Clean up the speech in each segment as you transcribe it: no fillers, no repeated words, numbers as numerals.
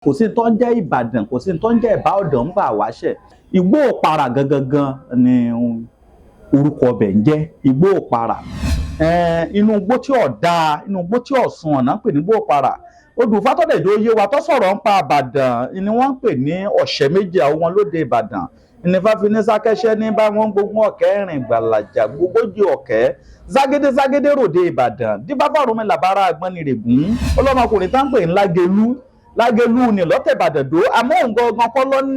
kò sí tó ń jẹ́ Ìbàdàn, kò sí tó ń jẹ́ Ẹ̀bá ọ̀dàn ń gbà wáṣẹ̀. Igbó Òparà gangan ni orúkọ ọbẹ̀ ń jẹ́ Igbó Òparà. Inú igbó tí ò dáa, inú igbó tí ò sun ọ̀nà ń pè ní Igbó Òparà. Odùfá tó dẹ̀dọ̀ yé wa tó sọ̀rọ̀ ń pa Ìbàdàn ni wọ́n ń pè ní ọ̀sẹ̀ méjì àwọn lóde Ìbàdàn. Ìnífà fi ní sákẹ́ṣẹ́ ní bá wọn gbógun ọ̀kẹ́ rìn gbàlàjà gbogójì ọ̀kẹ́ ságédé ròde Ìbàdàn díbáfàrúnmi làbára Àgbọnnìrègún ọlọ́mọkùnrin tá ń pè ní Lágelú ni lọ́tẹ̀ Ìbàdàn dó àmọ́ òun gangan kọ́ ló ń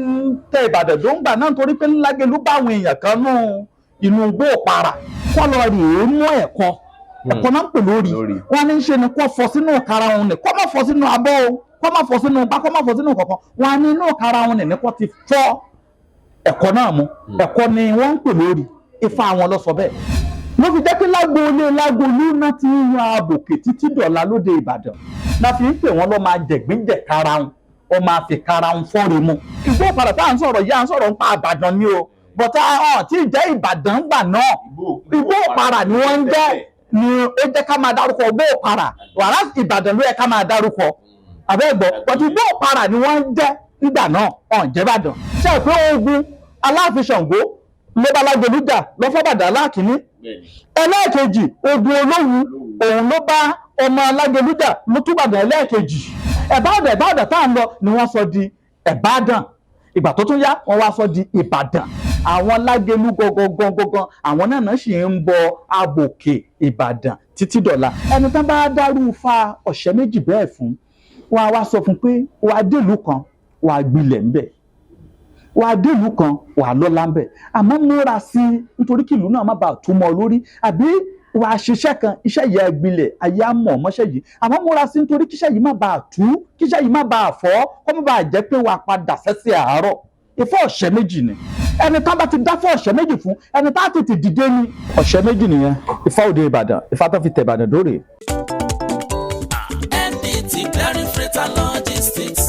tẹ Ìbàdàn dó ń gbà náà nítorí pé Lágelú bá àwọn èèyàn kan nù inú Igbó Òparà kọ́ lọ rí èémú ẹ̀kọ́ náà ń pè lórí wọn ní í ṣe ni kó fọ sínú ìkara òun ni kó má fọ sínú abọ́ o kó má fọ sínú bá kó má fọ sínú kankan wọn ní inú ìkara òun ni kó ti fọ́ ẹ̀kọ́ náà mú ẹ̀kọ́ ni wọ́n ń pè lórí Ifá àwọn ló sọ bẹ́ẹ̀ ló fi jẹ́ pé Lágolú náà ti ń yan abòkè títí dọ̀la lóde Ìbàdàn náà fi ń pè wọ́n lọ́ máa jẹ̀gbín jẹ̀ karahun ó máa fi karahun fọ́re mu. Igbó Òparà tá à ń sọ̀rọ̀ yìí à ń sọ̀rọ̀ ń pa Ìbàdàn ni o bọ̀tá tí ì jẹ́ Ìbàdàn gbà náà Igbó Òparà ni wọ́n ń jẹ́ ni ó jẹ́ ká máa dárúkọ Igbó Òparà wàrà Ìbàdàn ló yẹ ká máa dárúkọ àbẹ́gbọ́ bọ̀tá Igbó Òparà ni wọ́n ń jẹ́ nígbà náà ọ̀njẹ́ Ìbàdàn ṣe é pé ogun Aláàfin Ṣàngó ló bá Lágelú jà lọ́fọ́bàdàn aláàkíní ẹlẹ́ẹ̀kejì ogun Olówu òun ló bá ọmọ Lágelú jà ló túbàdàn ẹlẹ́ẹ̀kejì Ẹ̀bá ọ̀dàn tá à ń lọ ni wọ́n sọ di Ẹ̀bádàn ìgbà tó tún yá wọ́n wá sọ di Ìbàdàn àwọn Lágelú gangan àwọn náà sì ń bọ abòkè Ìbàdàn títí dọ̀la ẹni tán bá dárú fa ọ̀sẹ̀ méjì bẹ́ẹ̀ fún wọn wá sọ fún pé wàá délùú kan wàá gbilẹ̀ ńbẹ̀ wàá délùú kan wàá lọ́lá ńbẹ̀ àmọ́ múra sí nítorí kí ìlú náà má bàa túmọ̀ lórí àbí wàá ṣiṣẹ́ kan iṣẹ́ yìí gbilẹ̀ ayé á mọ̀ mọ́ṣẹ́ yìí àmọ́ múra sí nítorí kíṣẹ́ yìí má bàa tú kíṣẹ́ yìí má bàa fọ́ kó má bàa jẹ́ pé wàá padà sẹ́sẹ̀ àárọ̀ Ifá ọ̀sẹ̀ méjì ni ẹni tá bá ti dá fún ọ̀sẹ̀ méjì fún ẹni tá tètè dìde ní ọ̀sẹ̀ méjì nìyẹn Ifá òde Ìbàdàn Ifá tó fi tẹ̀ Ìbàdàn dóòrè. MDT Clearing Freight and Logistics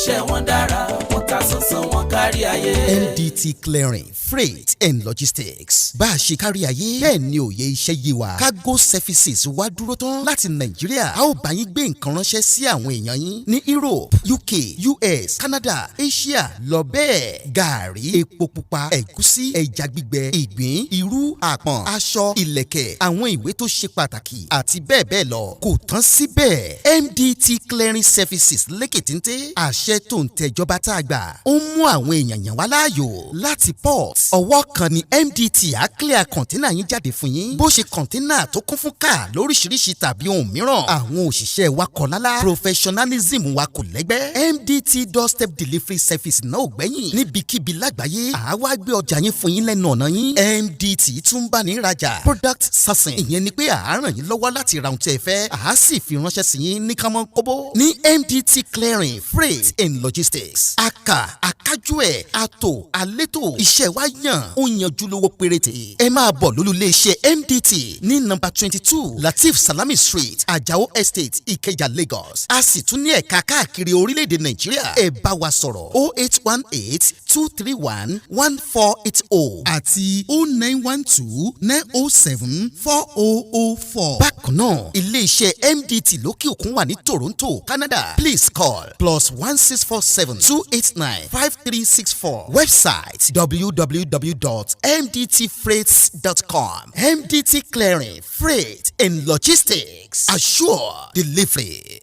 iṣẹ́ wọn dára wọ́n ta sánsan wọn kárí ayé. MDT Clearing Freight and Logistics bá a ṣe kárí ayé bẹ́ẹ̀ ni òye iṣẹ́ yé wa cargo services wá dúró tán láti Nàìjíríà a ó bá yín gbé nǹkan ránṣẹ́ sí àwọn èèyàn yín ní Europe UK US Canada Asia lọ bẹ́ẹ̀ gàárì epo pupa ẹ̀gúsí ẹja gbígbẹ ìgbín irú àpọ̀n aṣọ ìlẹ̀kẹ̀ àwọn ìwé tó ṣe pàtàkì àti bẹ́ẹ̀ bẹ́ẹ̀ lọ kò tán síbẹ̀ MDT Clearing Services lékè téńté àṣẹ tó ń tẹjọba tá a gbà ó mú àwọn èèyàn yàn wá láàyò láti port ọwọ́ kan ni MDT á clear kọ̀ńténà yín jáde fún yín bó ṣe kọ̀ńténà tó kún fún káà lóríṣiríṣi tàbí ohun mìíràn àwọn òṣìṣẹ́ wa kọ̀ lálá professionalism wa kò lẹ́gbẹ́ MDT doorstep delivery service náà ò gbẹ́yìn níbikíbi lágbàáyé àwa gbé ọjà yín fún yín lẹ́nu ọ̀nà yín MDT tún bá ní ìrajà product sourcing ìyẹn ni pé à ń ràn yín lọ́wọ́ láti ra ohun tí ẹ fẹ́ à á sì fi ránṣẹ́ sí yín ní kánmọ́ kóbó ní MDT Clearing Freight and Logistics akájú ẹ̀ àtò àlétò iṣẹ́ wa yàn ó yanjú lówó péréte ẹ máa bọ̀ lólulẹ̀ iṣẹ́ MDT ní nọ́mbà 22 Latif Salami Street Ajao Estate Ikeja Lagos a sì tún ní ẹ̀ka káàkiri orílẹ̀-èdè Nàìjíríà ẹ bá wa sọ̀rọ̀ 08182311480 àti 09129074004. bákan náà ilé-iṣẹ́ MDT lókè òkun wà ní Toronto Canada please call +16472895364 website www.mdtfreights.com MDT Clearing Freight and Logistics assure delivery.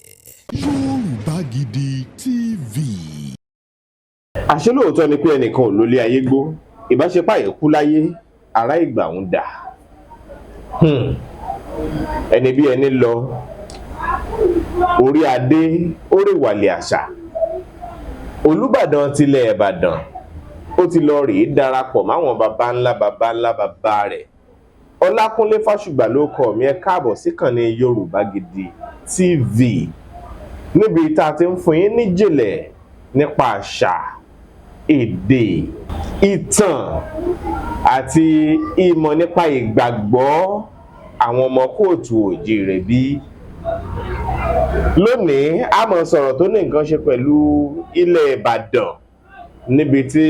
Yorùbá Gidi TV. àṣé lóòótọ́ ni pé ẹnìkan ò lólé ayé gbó ìbáṣepá ẹ̀kú láyé ará ìgbà ń dà ẹni bí ẹni lọ orí adé orí wàlẹ̀ àṣà Olúbàdàn tilẹ̀ Ìbàdàn ó ti lọ rèé darapọ̀ máwọn baba ńlá rẹ̀ Ọlákúnlé Fásùgbà ló kọ mi ẹ káàbọ̀ síkànnì Yorùbá Gidi TV níbi tá a ti ń fún yín níjìnlẹ̀ nípa àṣà èdè ìtàn àti ìmọ̀ nípa ìgbàgbọ́ àwọn ọmọ kóòtù òjíire bí. Lónìí a máa sọ̀rọ̀ tó ní nǹkan ṣe pẹ̀lú ilẹ̀ Ìbàdàn níbi tí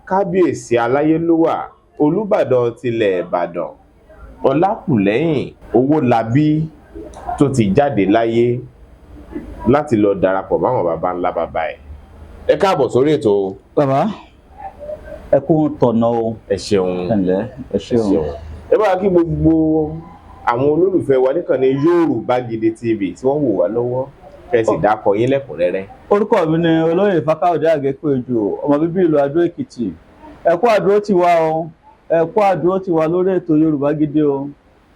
kábíyèsí aláyélúwà Olúbàdàn tilẹ̀ Ìbàdàn Ọlákùlẹ́yìn Owólabí tó ti jáde láyé láti lọ darapọ̀ máwọn baba ńlá baba ẹ̀. Ẹ káàbọ̀ sórí ètò. Bàbá ẹ kú tọ̀nà o. Ẹ ṣeun. Ẹ̀lẹ́ ẹ ṣeun. Ẹ bá kí gbogbo àwọn olólùfẹ́ wa níkànnì Yorùbá Gidi TV tí wọ́n wò wá lọ́wọ́ kẹ́ sì dákọ̀ yín lẹ́kùnrẹ́rẹ́. Orúkọ mi ni Olóyè Fákáòdé Àgékòjò, ọmọ bíbí ìlú Adó Èkìtì. Ẹ kú àdúró tì wá o, ẹ kú àdúró tì wá lórí ètò Yorùbá Gidi o.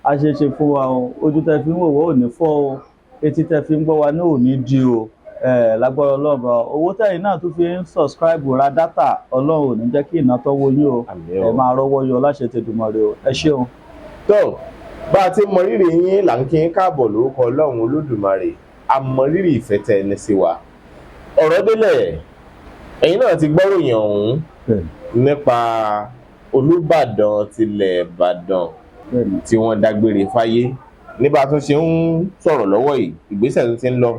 A ṣe ṣe fún wa o, ojú tẹ fi ń wò wá ò ní fọ́ o, etí tẹ fi ń gbọ́ wa ní ò ní di o. Lágbára Ọlọ́run, owó tẹ̀yin náà tún fi ń subscribe ra dátà, Ọlọ́run ò ní jẹ́ kí iná tọ́wọ́ yín o. Ẹ máa rọ́wọ́ yọ láṣẹ tèdùmọ̀rẹ́ o. Ẹ ṣeun. Tó bá a ti mọ rírì yín là ń kí yín káàbọ̀ lórúkọ Ọlọ́run Olódùmarè, a mọ rírì ìfẹ́ tẹ ẹni sí wa. Ọ̀rọ̀ délẹ̀, ẹ̀yin náà ti gbọ́ròyìn ọ̀hún nípa Olúbàdàn tilẹ̀ Ìbàdàn tí wọ́n dágbére fáyé. Nígbà tó ṣe ń sọ̀rọ̀ lọ́wọ́ yìí, ìgbésẹ̀ tó ti ń lọ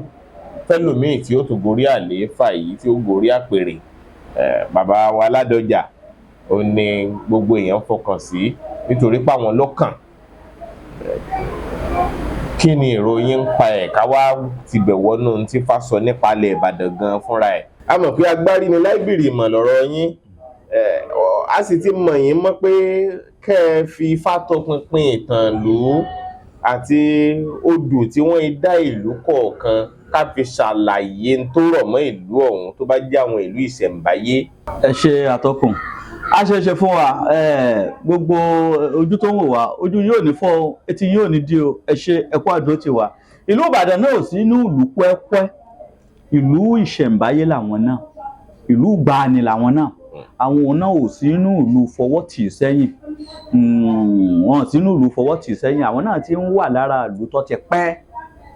fẹ́lòmíì tí ó tún gorí àlééfà yìí tí ó gorí àpèrè. Bàbá wa Ládọjà ó ní gbogbo èèyàn fọkàn sí nítorí páwọn lọ́kàn. Kí ni ìròyìn ń pa ẹ̀ ká wá ti bẹ̀ wọnú tí Ifá sọ nípa ilẹ̀ Ìbàdàn gan fúnra ẹ̀? A mọ̀ pé agbárí ni láìbìrì ìmọ̀ lọ́rọ̀ yín. A sì ti mọ̀ yín mọ́ pé kẹ́ ẹ fi Ifá tọpinpin ìtàn ìlú àti odù tí wọ́n dá ìlú kọ̀ọ̀kan ká fi ṣàlàyé tó rọ̀ mọ́ ìlú ọ̀hún tó bá jẹ́ àwọn ìlú ìṣẹ̀ǹbáyé. Ẹ ṣe àtọkùn. A ṣe ṣe fún wa, gbogbo ojú tó ń wò wá, ojú yóò ní fọ́ o, etí yóò ní dí o. Ẹ ṣe ẹ kú àdúró tì wá. Ìlú Ìbàdàn náà ò sí inú ìlú pẹ́pẹ́, ìlú ìṣẹ̀ǹbáyé làwọn náà, ìlú ìgbàanì làwọn náà. Àwọn náà ò sí inú ìlú fọwọ́ tì sẹ́yìn, wọn sí inú ìlú fọwọ́ tì sẹ́yìn. Àwọn náà ti ń wà lára ìlú tó ti pẹ́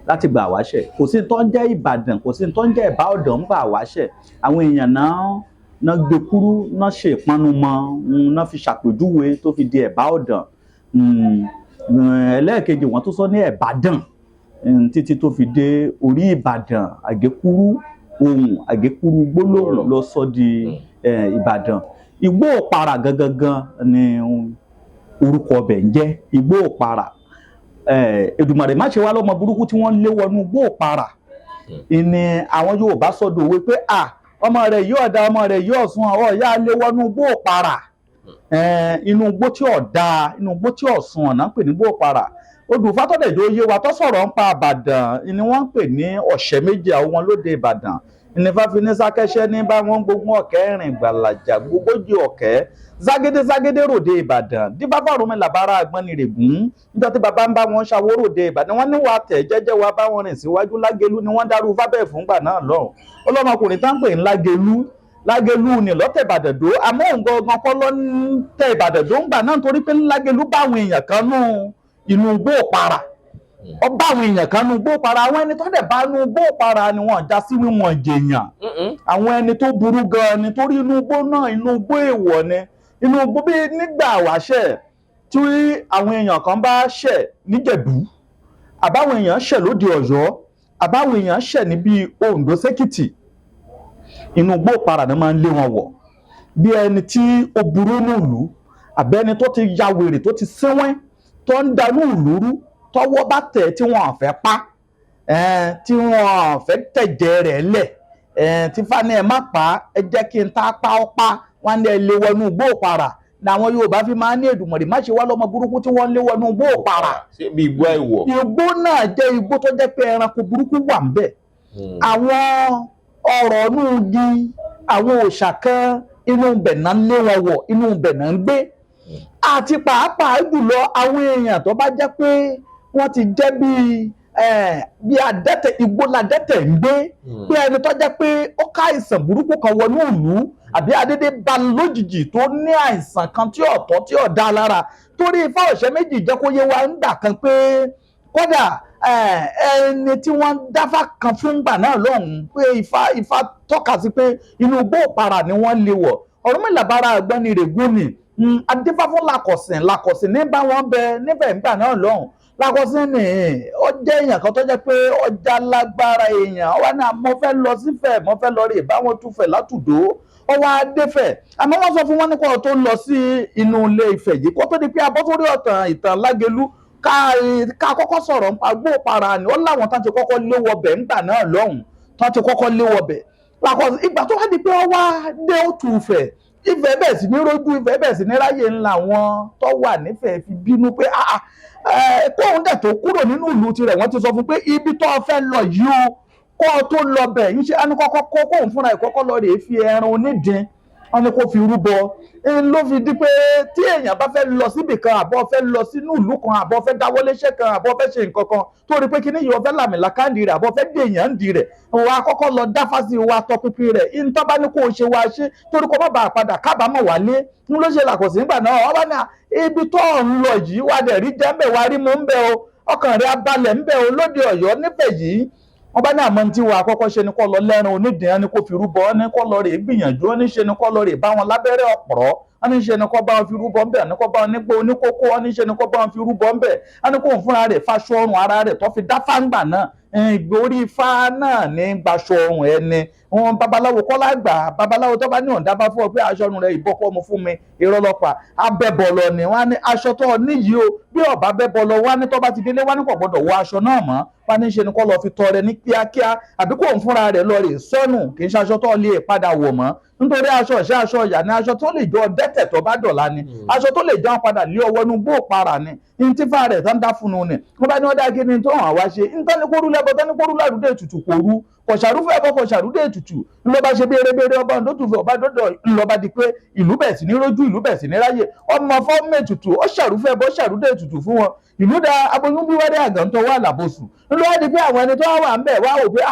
láti gbà wáṣẹ̀. Kò sí tó ń jẹ́ Ìbàdàn, kò sí tó ń jẹ́ Ìbàdàn ń gbà wáṣẹ̀. Àwọn èèyàn náà gbé kúrú, náà ṣe ìpanu mọ́, náà fi ṣàpèjúwe tó fi di Ìbàdàn. Ẹlẹ́ẹ̀kejì wọ́n tó sọ ní Ìbàdàn títí tó fi dé orí Ìbàdàn. Àgékúrú ohun, àgékúrú gbólóhùn ló sọ di Ìbàdàn. Igbó Òpàrà gangan ni orúkọ ọbẹ̀ ń jẹ́, Igbó Òpàrà. Èdùmàrè má ṣe wá lọ́mọ burúkú tí wọ́n lé wọnú Igbó Òpàrà. Ìní àwọn Yorùbá sọdọ̀ òwe pé ọmọ rẹ̀ yóò da, ọmọ rẹ̀ yóò sun ọwọ́ ìyá lé wọnú Igbó Òpàrà. Inú igbó tí ò dáa, inú igbó tí ò sun ọ̀nà ń pè ní Igbó Òpàrà. Odù Fátọ́dẹ̀jọ́ yé wa tó sọ̀rọ̀ ń pa Ìbàdàn ni wọ́n ń pè ní ọ̀sẹ̀ méjì àwọn lóde Ìbàdàn. Ìnífàfi ní sákẹ́ṣẹ́ ní bá wọn gbógun ọ̀kẹ́ rìn gbàlàjà gbogójì ọ̀kẹ́ ságédé ròde Ìbàdàn. Díbá Fọ́rúnmìlà bára Àgbọnnìrègún níjọ́ tí bàbá ń bá wọn ṣàwó ròde Ìbàdàn. Wọ́n ní wàá tẹ̀ jẹ́jẹ́ wa bá wọn rìn síwájú. Lágẹ̀lú ni wọ́n dárú fábẹ́ fúngbà náà lọ́hùn. Ọlọ́mọkùnrin tá ń pè ní Lágẹ̀lú ni lọ́tẹ̀ Ìbàdàn dó. Àmọ́ òǹgangan kọ́ ló ń tẹ Ìbàdàn dó ńgbà náà torí pé Lágẹ̀lú bá àwọn èèyàn kan inú Igbó Òpàrà. Ọba àwọn èèyàn kan nú Igbó Òpàrà. Àwọn ẹni tó dẹ̀ bá nú Igbó Òpàrà ni wọ́n já sí wíwọ̀n jèèyàn. Àwọn ẹni tó burú gan ni torí inú igbó náà inú igbó èèwọ̀ ni. Inú igbó bí nígbà wáṣẹ̀ tí àwọn èèyàn kan bá ṣẹ̀ níjẹ̀bú, àbáwọn èèyàn ṣẹ̀ lóde Ọ̀yọ́, àbáwọn èèyàn ṣẹ̀ níbi Oǹdó sẹ́kìtì, inú Igbó Òpàrà náà máa ń lé wọn wọ̀. Bí ẹni tí ó burú ní ìlú, àbẹ́ni tó ti ya wèrè tó ti sínwín tó ń danú ìlú rú, tọ́wọ́ bá tẹ̀ tí wọ́n fẹ́ pa, tí wọ́n fẹ́ tẹ̀jẹ̀ rẹ̀ lẹ̀, tí fani ẹ̀ má pa, ẹ jẹ́ kí n ta pa ọ́ pa, wọ́n ní ẹ lé wọnú Igbó Òpàrà. Làwọn Yorùbá fi máa ń ní Èdùmàrè má ṣe wá lọ́mọ burúkú tí wọ́n lé wọnú Igbó Òpàrà. Ṣé bí igbó ẹ̀wọ̀? Igbó náà jẹ́ igbó tó jẹ́ pé ẹranko burúkú wà ń bẹ̀. Àwọn ọ̀rọ̀ inú igi, àwọn òòṣà kan inú ibẹ̀ náà ń lé wọn wọ̀, inú ibẹ̀ náà ń gbé. Àti pàápàá jùlọ àwọn èèyàn tó bá jẹ́ pé wọ́n ti jẹ́ bí adẹ́tẹ̀, igbó ladẹ́tẹ̀ ń gbé. Pé ẹni tó jẹ́ pé ó ká àìsàn burúkú kan wọnú ìlú, àbí adédé bá lójijì tó ní àìsàn kan tí ọ̀tọ̀ tí ò dá lára. Torí Ifá ọ̀sẹ̀ méjì jẹ́ kó yé wa ń gbà kan pé kódà ẹni tí wọ́n dáfá kan fún gbà náà lọ́hùn-ún pé Ifá tọ́ka sí pé inú Igbó Òpàrà ni wọ́n lé wọ̀. Ọ̀rúnmìlà bára Àgbọnnìrègún ni adéfáfún Lákọ̀sìn ní bá wọn bẹ níbẹ̀ nígbà náà lọ́hùn. Lákọ̀sìn ni ó jẹ́ èèyàn kan tó jẹ́ pé ọjà lágbára èèyàn. Ó wá ní mo fẹ́ lọ sífẹ̀, mo fẹ́ lọ rè bá wọn túfẹ̀ látùdó. Ó wá défẹ̀, àmọ́ wọ́n sọ fún wọn ní kó tó lọ sí inú ilé Ifẹ̀ yìí kó tó di pé abọ́ sórí ìtàn Lágẹ̀lú. ká kọ́kọ́ sọ̀rọ̀ nípa gbóòpara ni ó láwọn tán ti kọ́kọ́ léwọ́ bẹ̀ ńgbà náà lọ́hùn tán ti kọ́kọ́ léwọ́ bẹ̀ ìgbà tó wá di pé ó wá dé òtù Ifẹ̀ Ifẹ̀ bẹ̀ sí ní rójú Ifẹ̀ bẹ̀ sí ní ráyè ńlá wọn tó wà nífẹ̀ẹ́ fi bínú pé kóun dẹ̀ tó kúrò nínú ìlú tirẹ̀ wọ́n ti sọ fún pé ibi tó fẹ́ lọ yìí o kó o tó lọ bẹ̀ yín ṣe á ní kọ́kọ́ kóun fúnra ẹ̀ kọ́kọ́ lọ rèé fi ẹran onídìín wọ́n ní kó fi rúbọ ló fi di pé tí èèyàn bá fẹ́ lọ síbì kan àbọ̀ fẹ́ lọ sínú ìlú kan àbọ̀ fẹ́ dáwọ́léṣẹ́ kan àbọ̀ fẹ́ ṣe nǹkan kan tó rí pé kíní yìí ó fẹ́ làmìlàkàndì rẹ̀ àbọ̀ fẹ́ dé èèyàn ń di rẹ̀ wà á kọ́kọ́ lọ dáfásí wa tọpinpin rẹ̀ ìntọ́ bá ní kó o ṣe wá ṣe torí kó má bàa padà kábàámọ̀ wálé ń ló ṣe làkòsí nígbà náà wọ́n bá ní ibi tó ń lọ yìí wà dẹ̀ rí jẹ́ ń bẹ̀ wá rí mú ń bẹ̀ o ọkàn rẹ̀ abalẹ̀ ń bẹ̀ o lóde Ọ̀yọ́ nífẹ̀ẹ́ yìí wọ́n bá ní àmọ́ tí wọ́n àkọ́kọ́ ṣe ni kó lọ lẹ́ran onídìí ni kó fi rúbọ ní kó lọ rè gbìyànjú ní ṣe ni kó lọ rè bá wọn lábẹ́rẹ́ ọ̀pọ̀rọ̀ wọ́n ní ṣe ni kó bá wọn fi rúbọ ńbẹ̀ ní kó bá wọn nígbó oníkókó wọ́n ní ṣe ni kó bá wọn fi rúbọ ńbẹ̀ wọ́n ní kó ń fúnra rẹ̀ faṣọ ọrùn ara rẹ̀ tó fi dá fáńgbà náà ìgbórí ifá náà ní gbaṣọ ọrùn ẹni wọn babaláwo kọ́lá gbà babaláwo tó bá ní ọ̀dà bá fún ọ pé aṣọ ọrùn rẹ̀ ìbọ́kọ́ mu fún mi ìrọlọ́pàá abẹ́bọ̀lọ ni wọ́n á ní aṣọ tó níyìí o bí ọba bẹ́bọ̀lọ wọ́n á ní tó bá ti délé wọ́n á ní kò gbọ́dọ̀ wọ aṣọ náà mọ́ wọ́n á ní ṣe ni kó lọ fi tọrẹ ní kíákíá àbí kò ń fúnra rẹ̀ lọ rè sọ́nù kì í ṣe aṣọ tó lè padà wọ̀ mọ́ nítorí aṣọ ìṣẹ́ aṣọ ìyà ni aṣọ tó lè jọ dẹ́tẹ̀ tó bá dọ̀la ni aṣọ tó lè jọ padà lé ọwọ́ inú gbóòpara ni ntífà rẹ̀ tán dá fún un ni wọ́n bá ní wọ́n dá kí ni tó hàn wá ṣe ntánìkórú lẹ́bọ̀ tánìkórú lárúdé ètùtù kò rú kọ̀ṣàrúfẹ́ ẹ̀bọ̀ kọ̀ṣàrúdé ètùtù ńlọ bá ṣe béèrè ọba ńdótùfẹ́ ọba dọ́dọ̀ ńlọ bá di pé ìlú bẹ̀ sí ní rójú ìlú bẹ̀ sí ní ráyè ọmọ fọ́ọ̀mù ètùtù ó ṣàrúfẹ́ ẹ̀bọ̀ ṣàrúdé ètùtù fún wọn ìlú da aboyún bí wádé àgàntọ́ wà làbòsù ńlọ wá di pé àwọn ẹni tó wà ń bẹ̀ wá wò pé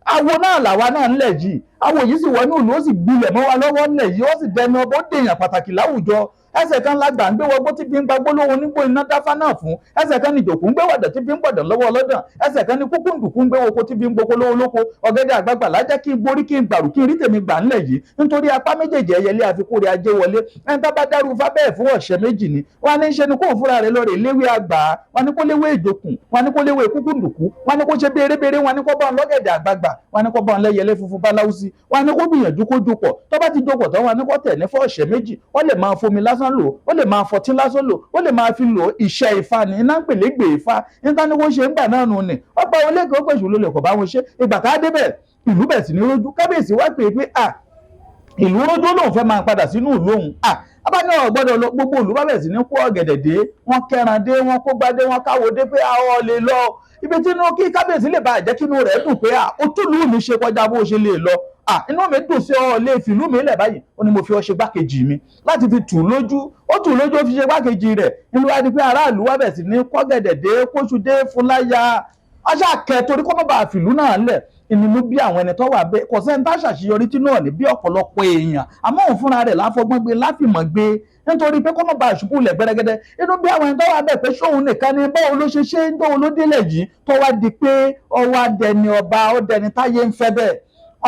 awo náà làwa náà ńlẹ̀ yìí awo yìí sì wọnú ìlú ó sì gbilẹ̀ mọ́ wa lọ́wọ́ ńlẹ̀ yìí ó sì dẹnu ọbọ̀ ó dèèyàn pàtàkì láwùjọ ẹsẹ̀ kan lágbà ń gbé wọgbó tí fi ń gbagbó lówó nígbó iná dáfá náà fún ẹsẹ̀ kan ní ìjòkó ń gbé wọ̀dọ̀ tí fi ń gbọ̀dọ̀ lọ́wọ́ ọlọ́dàn ẹsẹ̀ kan ní kúkú ndùkú ń gbé woko tí fi ń gboko lówó lóko ọ̀gẹ̀dẹ̀ àgbàgbà lájẹ́ kí n borí kí n gbàrú kí n rí tèmi gbà ńlẹ̀ yìí nítorí apá méjèèjì ẹyẹlé àfikún rẹ̀ ajé wọlé ẹni tá bá dárú ifá bẹ́ẹ̀ fún ọ̀sẹ̀ méjì ni wọ́n á ní ṣe ni kó fúnra rẹ̀ lọ́ọ̀rẹ̀ léwé àgbà wọ́n ní kó léwé ìjòkùn wọ́n ní kó léwé kúkú ndùkú wọ́n ní kó ṣe béèrè wọ́n ní kó bá wọn lọ́gẹ̀dẹ̀ àgbàgbà wọ́n ní kó bá wọn lẹ́yẹlé funfun báláwúsí wọ́n ní kó gbìyànjú kó jòpọ̀ tó bá ti jòpọ̀ tán wọ́n ní kó tẹ̀ ní fún ọ̀sẹ̀ méjì wọ́n lè máa fomi lásán lò ó lè máa fọtí lásán lò ó lè máa fi lò iṣẹ́ ifá ni iná ń pè légbè ifá níta ni wọ́n ṣe ń gbà náà nù ni ọ̀pọ̀ àwọn olóògbé ó pèsè olólè kò bá wọn ṣe ìgbà ká débẹ̀ ìlú bẹ̀ sí ní rójú kábíyèsí wá pè é pé ìlú rójú lòun fẹ́ máa padà sínú ìlú òun abáni ọ̀gbọ́dọ̀ lọ gbogbo ìlú bá bẹ̀ sí ní kó ọ̀gẹ̀dẹ̀ dé wọ́n kẹran dé wọ́n kó gbádé wọ́n káwo dé pé ọ lè lọ ibi tí inú kí kábíyèsí lè bá jẹ́ kí inú rẹ̀ dùn pé ó tún lù mí ṣe kọjá bó ṣe lè lọ inú mi dùn sí ọ lè fi ìlú mi lẹ̀ báyìí ó ní mo fi ọ ṣe gbákejì mi láti fi tù lójú ó tù lójú ó fi ṣe gbákejì rẹ̀ inú wa di pé aráàlú wa bẹ̀ sí ní kọ́gẹ̀dẹ̀ dé kóṣù dé fúnláyà ọṣà kẹ torí kọ́ bàbá àfìlú náà lẹ̀ ìnínú bí àwọn ẹni tó wà bẹ́ẹ̀ kò sẹ́ni tá ṣàṣeyọrí tí náà ní bí ọ̀pọ̀lọpọ̀ èèyàn àmọ́ òun fúnra rẹ̀ láfọgbọ́n gbé láfìmọ̀ gbé nítorí pé kọ́mọ̀ bá àṣùkú lẹ̀ gbẹ́rẹ́gẹ́dẹ́ inú bí àwọn ẹni tó wà bẹ́ẹ̀ pé ṣóun nìkan ni báwo ló ṣe ṣe ń dóun ló délẹ̀ yìí tó wá di pé ọwọ́ adẹni ọba ó dẹni táyé ń fẹ́ bẹ́ẹ̀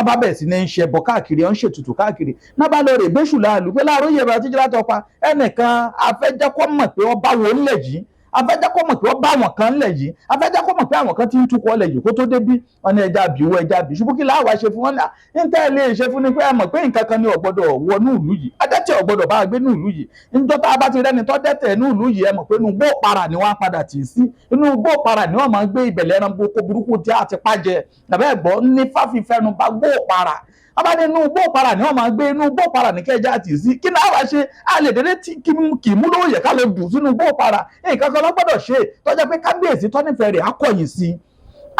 ọba bẹ̀rẹ̀ sí ní ń ṣẹbọ káàkiri ọ̀n ṣètùtù káàkiri náà bá lọ rè gbéṣù láàlú pé láàárọ̀ yẹ̀rọ àti jìlá tọpa ẹnìkan afẹ́jẹ́kọ́ mọ̀ pé ọba wo ńlẹ̀ yìí afẹ́jẹ́kọ́ mọ̀ pé ọba àwọn kan ńlẹ̀ yìí afẹ́jẹ́kọ́ mọ̀ pé àwọn kan ti ń túkọ̀ ńlẹ̀ yìí kó tó débí wọn ní ẹja àbíwọ́ ẹja àbí ṣubú kí láwa ṣe fún wọn náà níta ẹ lè ṣe fún ni pé ẹ mọ̀ pé nǹkan kan ní ọ̀gbọ́dọ̀ wọnú ìlú yìí adẹ́tẹ̀ ọ̀gbọ́dọ̀ bá gbé ní ìlú yìí níjọ́ tá a bá ti rẹ́ni tó dẹ́tẹ̀ ní ìlú yìí ẹ mọ̀ pé inú gbóòpara ni wọ́n á padà tì í sí inú gbóòpara ni wọ́n máa ń gbé ìbẹ̀lẹ̀ ẹran boko burúkú tí a ti pàjẹ́ tàbí ẹ̀gbọ́n ní fáfífẹ́nu bá gbóòpara abáni inú gbóòpara ni wọ́n máa gbé inú gbóòpara ní kẹjá àti sí kí náà wá ṣe a lè dédé kì í mú lówó yẹ ká lè dùn sínú gbóòpara nǹkan kan lọ́gbọ́dọ̀ ṣe tọ́jà pé kábíyèsí tọ́nífẹ̀ẹ́ rẹ̀ á kọ̀yìn sí i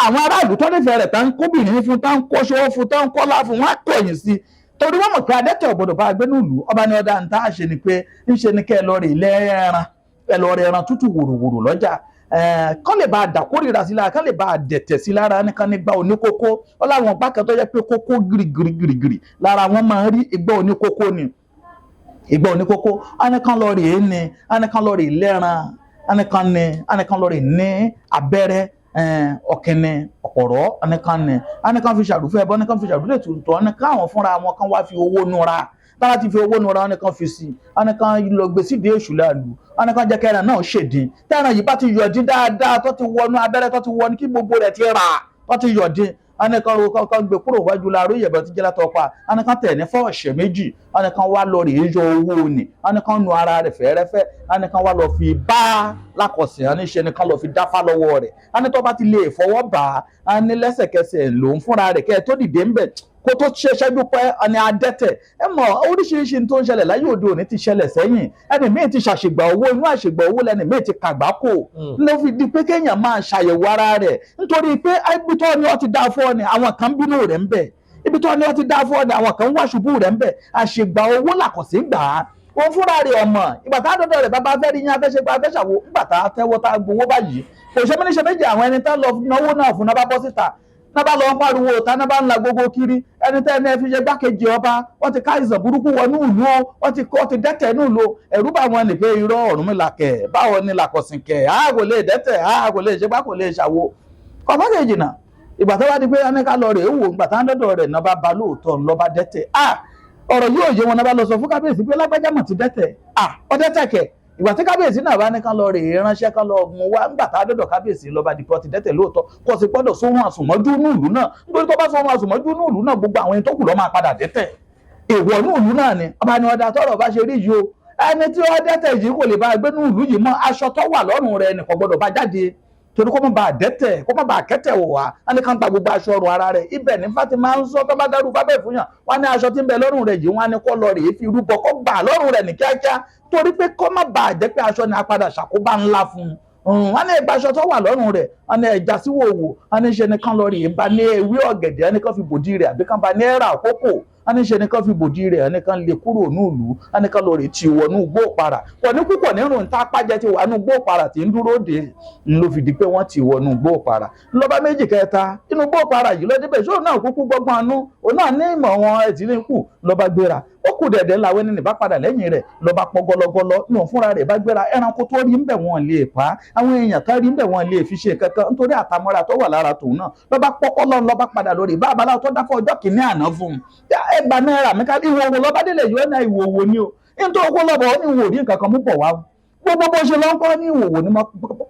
àwọn aráàlú tọ́nífẹ̀ẹ́ rẹ̀ tá ń kóbìnrin fún tá ń kọ́ṣọ́ fún tá ń kọ́lá fún wọn á kọ̀yìn sí i torí wọ́n mọ̀ pé adẹ́tẹ̀ ọ̀gbọ́dọ̀ bá gbé nílùú ọba ní ọ̀dà ń tá a ṣe ni pé ń ṣe ni kẹ́ ẹ lọ rè lẹ́ẹ̀ran ẹ lọ rè ẹran tútù wòròwòrò lọ́jà kán lè bá a dàkórìíra sí lára kán lè bá a dẹ̀tẹ̀ sí lára nìkan nígbà oníkókó ọláwọn ọgbà kan tó yẹ pé kókó girigirigiri lára wọn máa ń rí ìgbà oníkókó ni ìgbà oníkókó anìkan lọ rè é ni anìkan lọ rè lẹ́ran anìkan lọ rè ní abẹ́rẹ́ ọ̀kẹ́ni ọ̀pọ̀rọ̀ anìkan fi ṣàrùfẹ́ ẹbọ anìkan fi ṣàrùfẹ́ ètùtù anìkan àwọn fúnra wọn kan wá fi owó núra tára ti fi owó nura ọ̀nìkan fi sí ọ̀nìkan lọ gbé síde èṣù láàlú ọ̀nìkan jẹ́ kẹrin náà ṣèdín tẹ́ran yìí bá ti yọ̀dín dáadáa tó ti wọnú abẹ́rẹ́ tó ti wọnú kí gbogbo rẹ̀ ti rà tó ti yọ̀dín ẹnìkan gbé kúrò wájú láàárọ̀ ìyẹ̀bẹ̀ tí jẹ́ látọ̀pá ẹnìkan tẹ̀ ní fọ́ọ̀ṣẹ̀ méjì ẹnìkan wá lọ rèé yọ owó ni ẹnìkan nu ara rẹ̀ fẹ́rẹ́fẹ́ ẹnìkan wá lọ fi bá lákọ̀sìn ẹnìṣẹ́ ẹnìkan lọ fi dáfá lọ́wọ́ rẹ̀ ẹnìtọ́ bá ti lè fọwọ́ bá ẹni lẹ́sẹ̀kẹsẹ̀ lòún fúnra rẹ̀ kẹ́ ẹ tó dìde ńbẹ̀ kó tó ṣẹ́jú pẹ́ ẹni adẹ́tẹ̀ ẹ mọ̀ oríṣiríṣi tó ń ṣẹlẹ̀ láyé òde òní ti ṣẹlẹ̀ sẹ́yìn ẹni míì ti ṣàṣègbà owó inú àṣègbà owó lẹni míì ti kàgbákò ló fi di pé kéèyàn máa ṣàyẹ̀wò ara rẹ̀ nítorí pé ibi tó ni wọ́n ti dá fún ọ ni àwọn kan bínú rẹ̀ ń bẹ̀ ibi tó ni wọ́n ti dá fún ọ ni àwọn kan wá ṣubú rẹ̀ ń bẹ̀ àṣègbà owó làkọ̀sí gbà á òun fúnra rẹ̀ ọmọ ìgbà tá a dọ́dọ̀ rẹ̀ bàbá fẹ́ rí yín afẹ́ṣẹ́gbà afẹ́ṣàwò ńgbà tá a tẹ́wọ́ tá a gbowó báyìí kò ṣe mí níṣe méjì àwọn ẹni tá lọ náwó náà fún náà bá bọ́ síta náà bá lọ ń pariwo ta náà bá ń la gbogbo kiri ẹni tẹ́ ẹni ẹ fi ṣe gbákejì ọba wọ́n ti ká ìsàn burúkú wọnú ìlú o wọ́n ti dẹ́tẹ̀ ní ìlú ẹ̀rú bá wọn lè pé irọ́ Ọ̀rúnmìlà kẹ̀ báwo ni làkọ̀sìn kẹ̀ á kò lè dẹ́tẹ̀ á kò lè ṣe gbá kò lè ṣàwo kọ̀ọ̀kan kejì náà ìgbà tó bá di pé ẹni ká lọ rèé wò ìgbà tá ń dọ́dọ̀ rẹ̀ náà bá ba lóòótọ́ ńlọ bá dẹ́tẹ̀ ọ̀rọ̀ yóò yé wọn náà bá lọ sọ fún kábíyèsí pé lágbájá mọ̀ ti dẹ́tẹ̀ ọ dẹ́tẹ̀ kẹ̀ ìgbà tí kábíyèsí náà bá ní kán lọ rèé ránṣẹ́ kán lọ mú wá nígbà tá a dọ́dọ̀ kábíyèsí lọ́ba dìpọ́ ti dẹ́tẹ̀ lóòótọ́ kò sì gbọ́dọ̀ sóhun àsùnmọ́jú ní ìlú náà nítorí tó bá sóhun àsùnmọ́jú ní ìlú náà gbogbo àwọn ẹni tó kù lọ́ máa padà dẹ́tẹ̀ èèwọ̀ ní ìlú náà ni ọba ni ọ̀dà tọ́rọ̀ bá ṣe rí yìí o ẹni tí ó dẹ́tẹ̀ yìí kò lè bá gbé ní ìlú yìí mọ́ aṣọ tó wà lọ́rùn rẹ̀ nìkan gbọ́dọ̀ bá jáde torí kó má bàa dẹ́tẹ̀ kó má bàa kẹ́tẹ̀ wò wá wọn ní ká ń gba gbogbo aṣọ ọrùn ara rẹ̀ ibẹ̀ ní Fatima ń sọ tó bá dárú fábẹ́ fún yàn wọn ní aṣọ tí ń bẹ lọ́rùn rẹ̀ yìí wọn ní kó lọ rèé fi rúbọ kó gbà lọ́rùn rẹ̀ ní kíákíá torí pé kó má bàa jẹ́ pé aṣọ ni apadà ṣàkóbá ńlá fún un wọn ní ìgbà aṣọ tó wà lọ́rùn rẹ̀ wọn ní ẹja sí wòwò wọn ní ṣe ni kán lọ rèé bá ní ewé ọ̀gẹ̀dẹ̀ wọn ní kán fi bòdì rẹ̀ àbí kán bá ní ẹ̀rà àkókò wọn ní ṣe ni kán fi bòdì rẹ̀ wọn ní kán lè kúrò ní ìlú wọn ní kán lọ rèé ti wọnú gbóòpara wọn ní púpọ̀ nínú ìta apájẹ ti wà nú gbóòpara tí ń dúró dé ń ló fi di pé wọ́n ti wọnú gbóòpara lọ́ba méjì kẹta inú gbóòpara yìí ló débẹ̀ ṣó náà kúkú gbọ́gbọ́n anú òun náà ní ìmọ̀ wọn ẹ̀tí ní kù lọ́ba gbéra ó kù dẹ̀dẹ̀ làwọn ẹni nìbá padà lẹ́yìn rẹ̀ lọ́ba pọ̀ gọlọgọlọ ní òun fúnra rẹ̀ bá gbéra ẹranko tó rí ń bẹ̀ wọ́n lè pa àwọn èèyàn kan rí ń bẹ̀ wọ́n lè fi ṣe kankan nítorí àtàmọ́ra tó wà lára tòun náà lọ́ba pọ́kọ́ lọ́n lọ́ba padà lórí bá abaláwo tó dáfọ́ ọjọ́ kìíní àná fún un ẹgbàá náírà mi ká ìwò òwò lọ́ba délé yóò ná ìwò òwò ni o nítorí owó lọ́bọ̀ ó ní ìwò rí nǹkan kan mú bọ̀ wá gbogbo bó ṣe lọ́kọ́ ní ìwòwò ni mo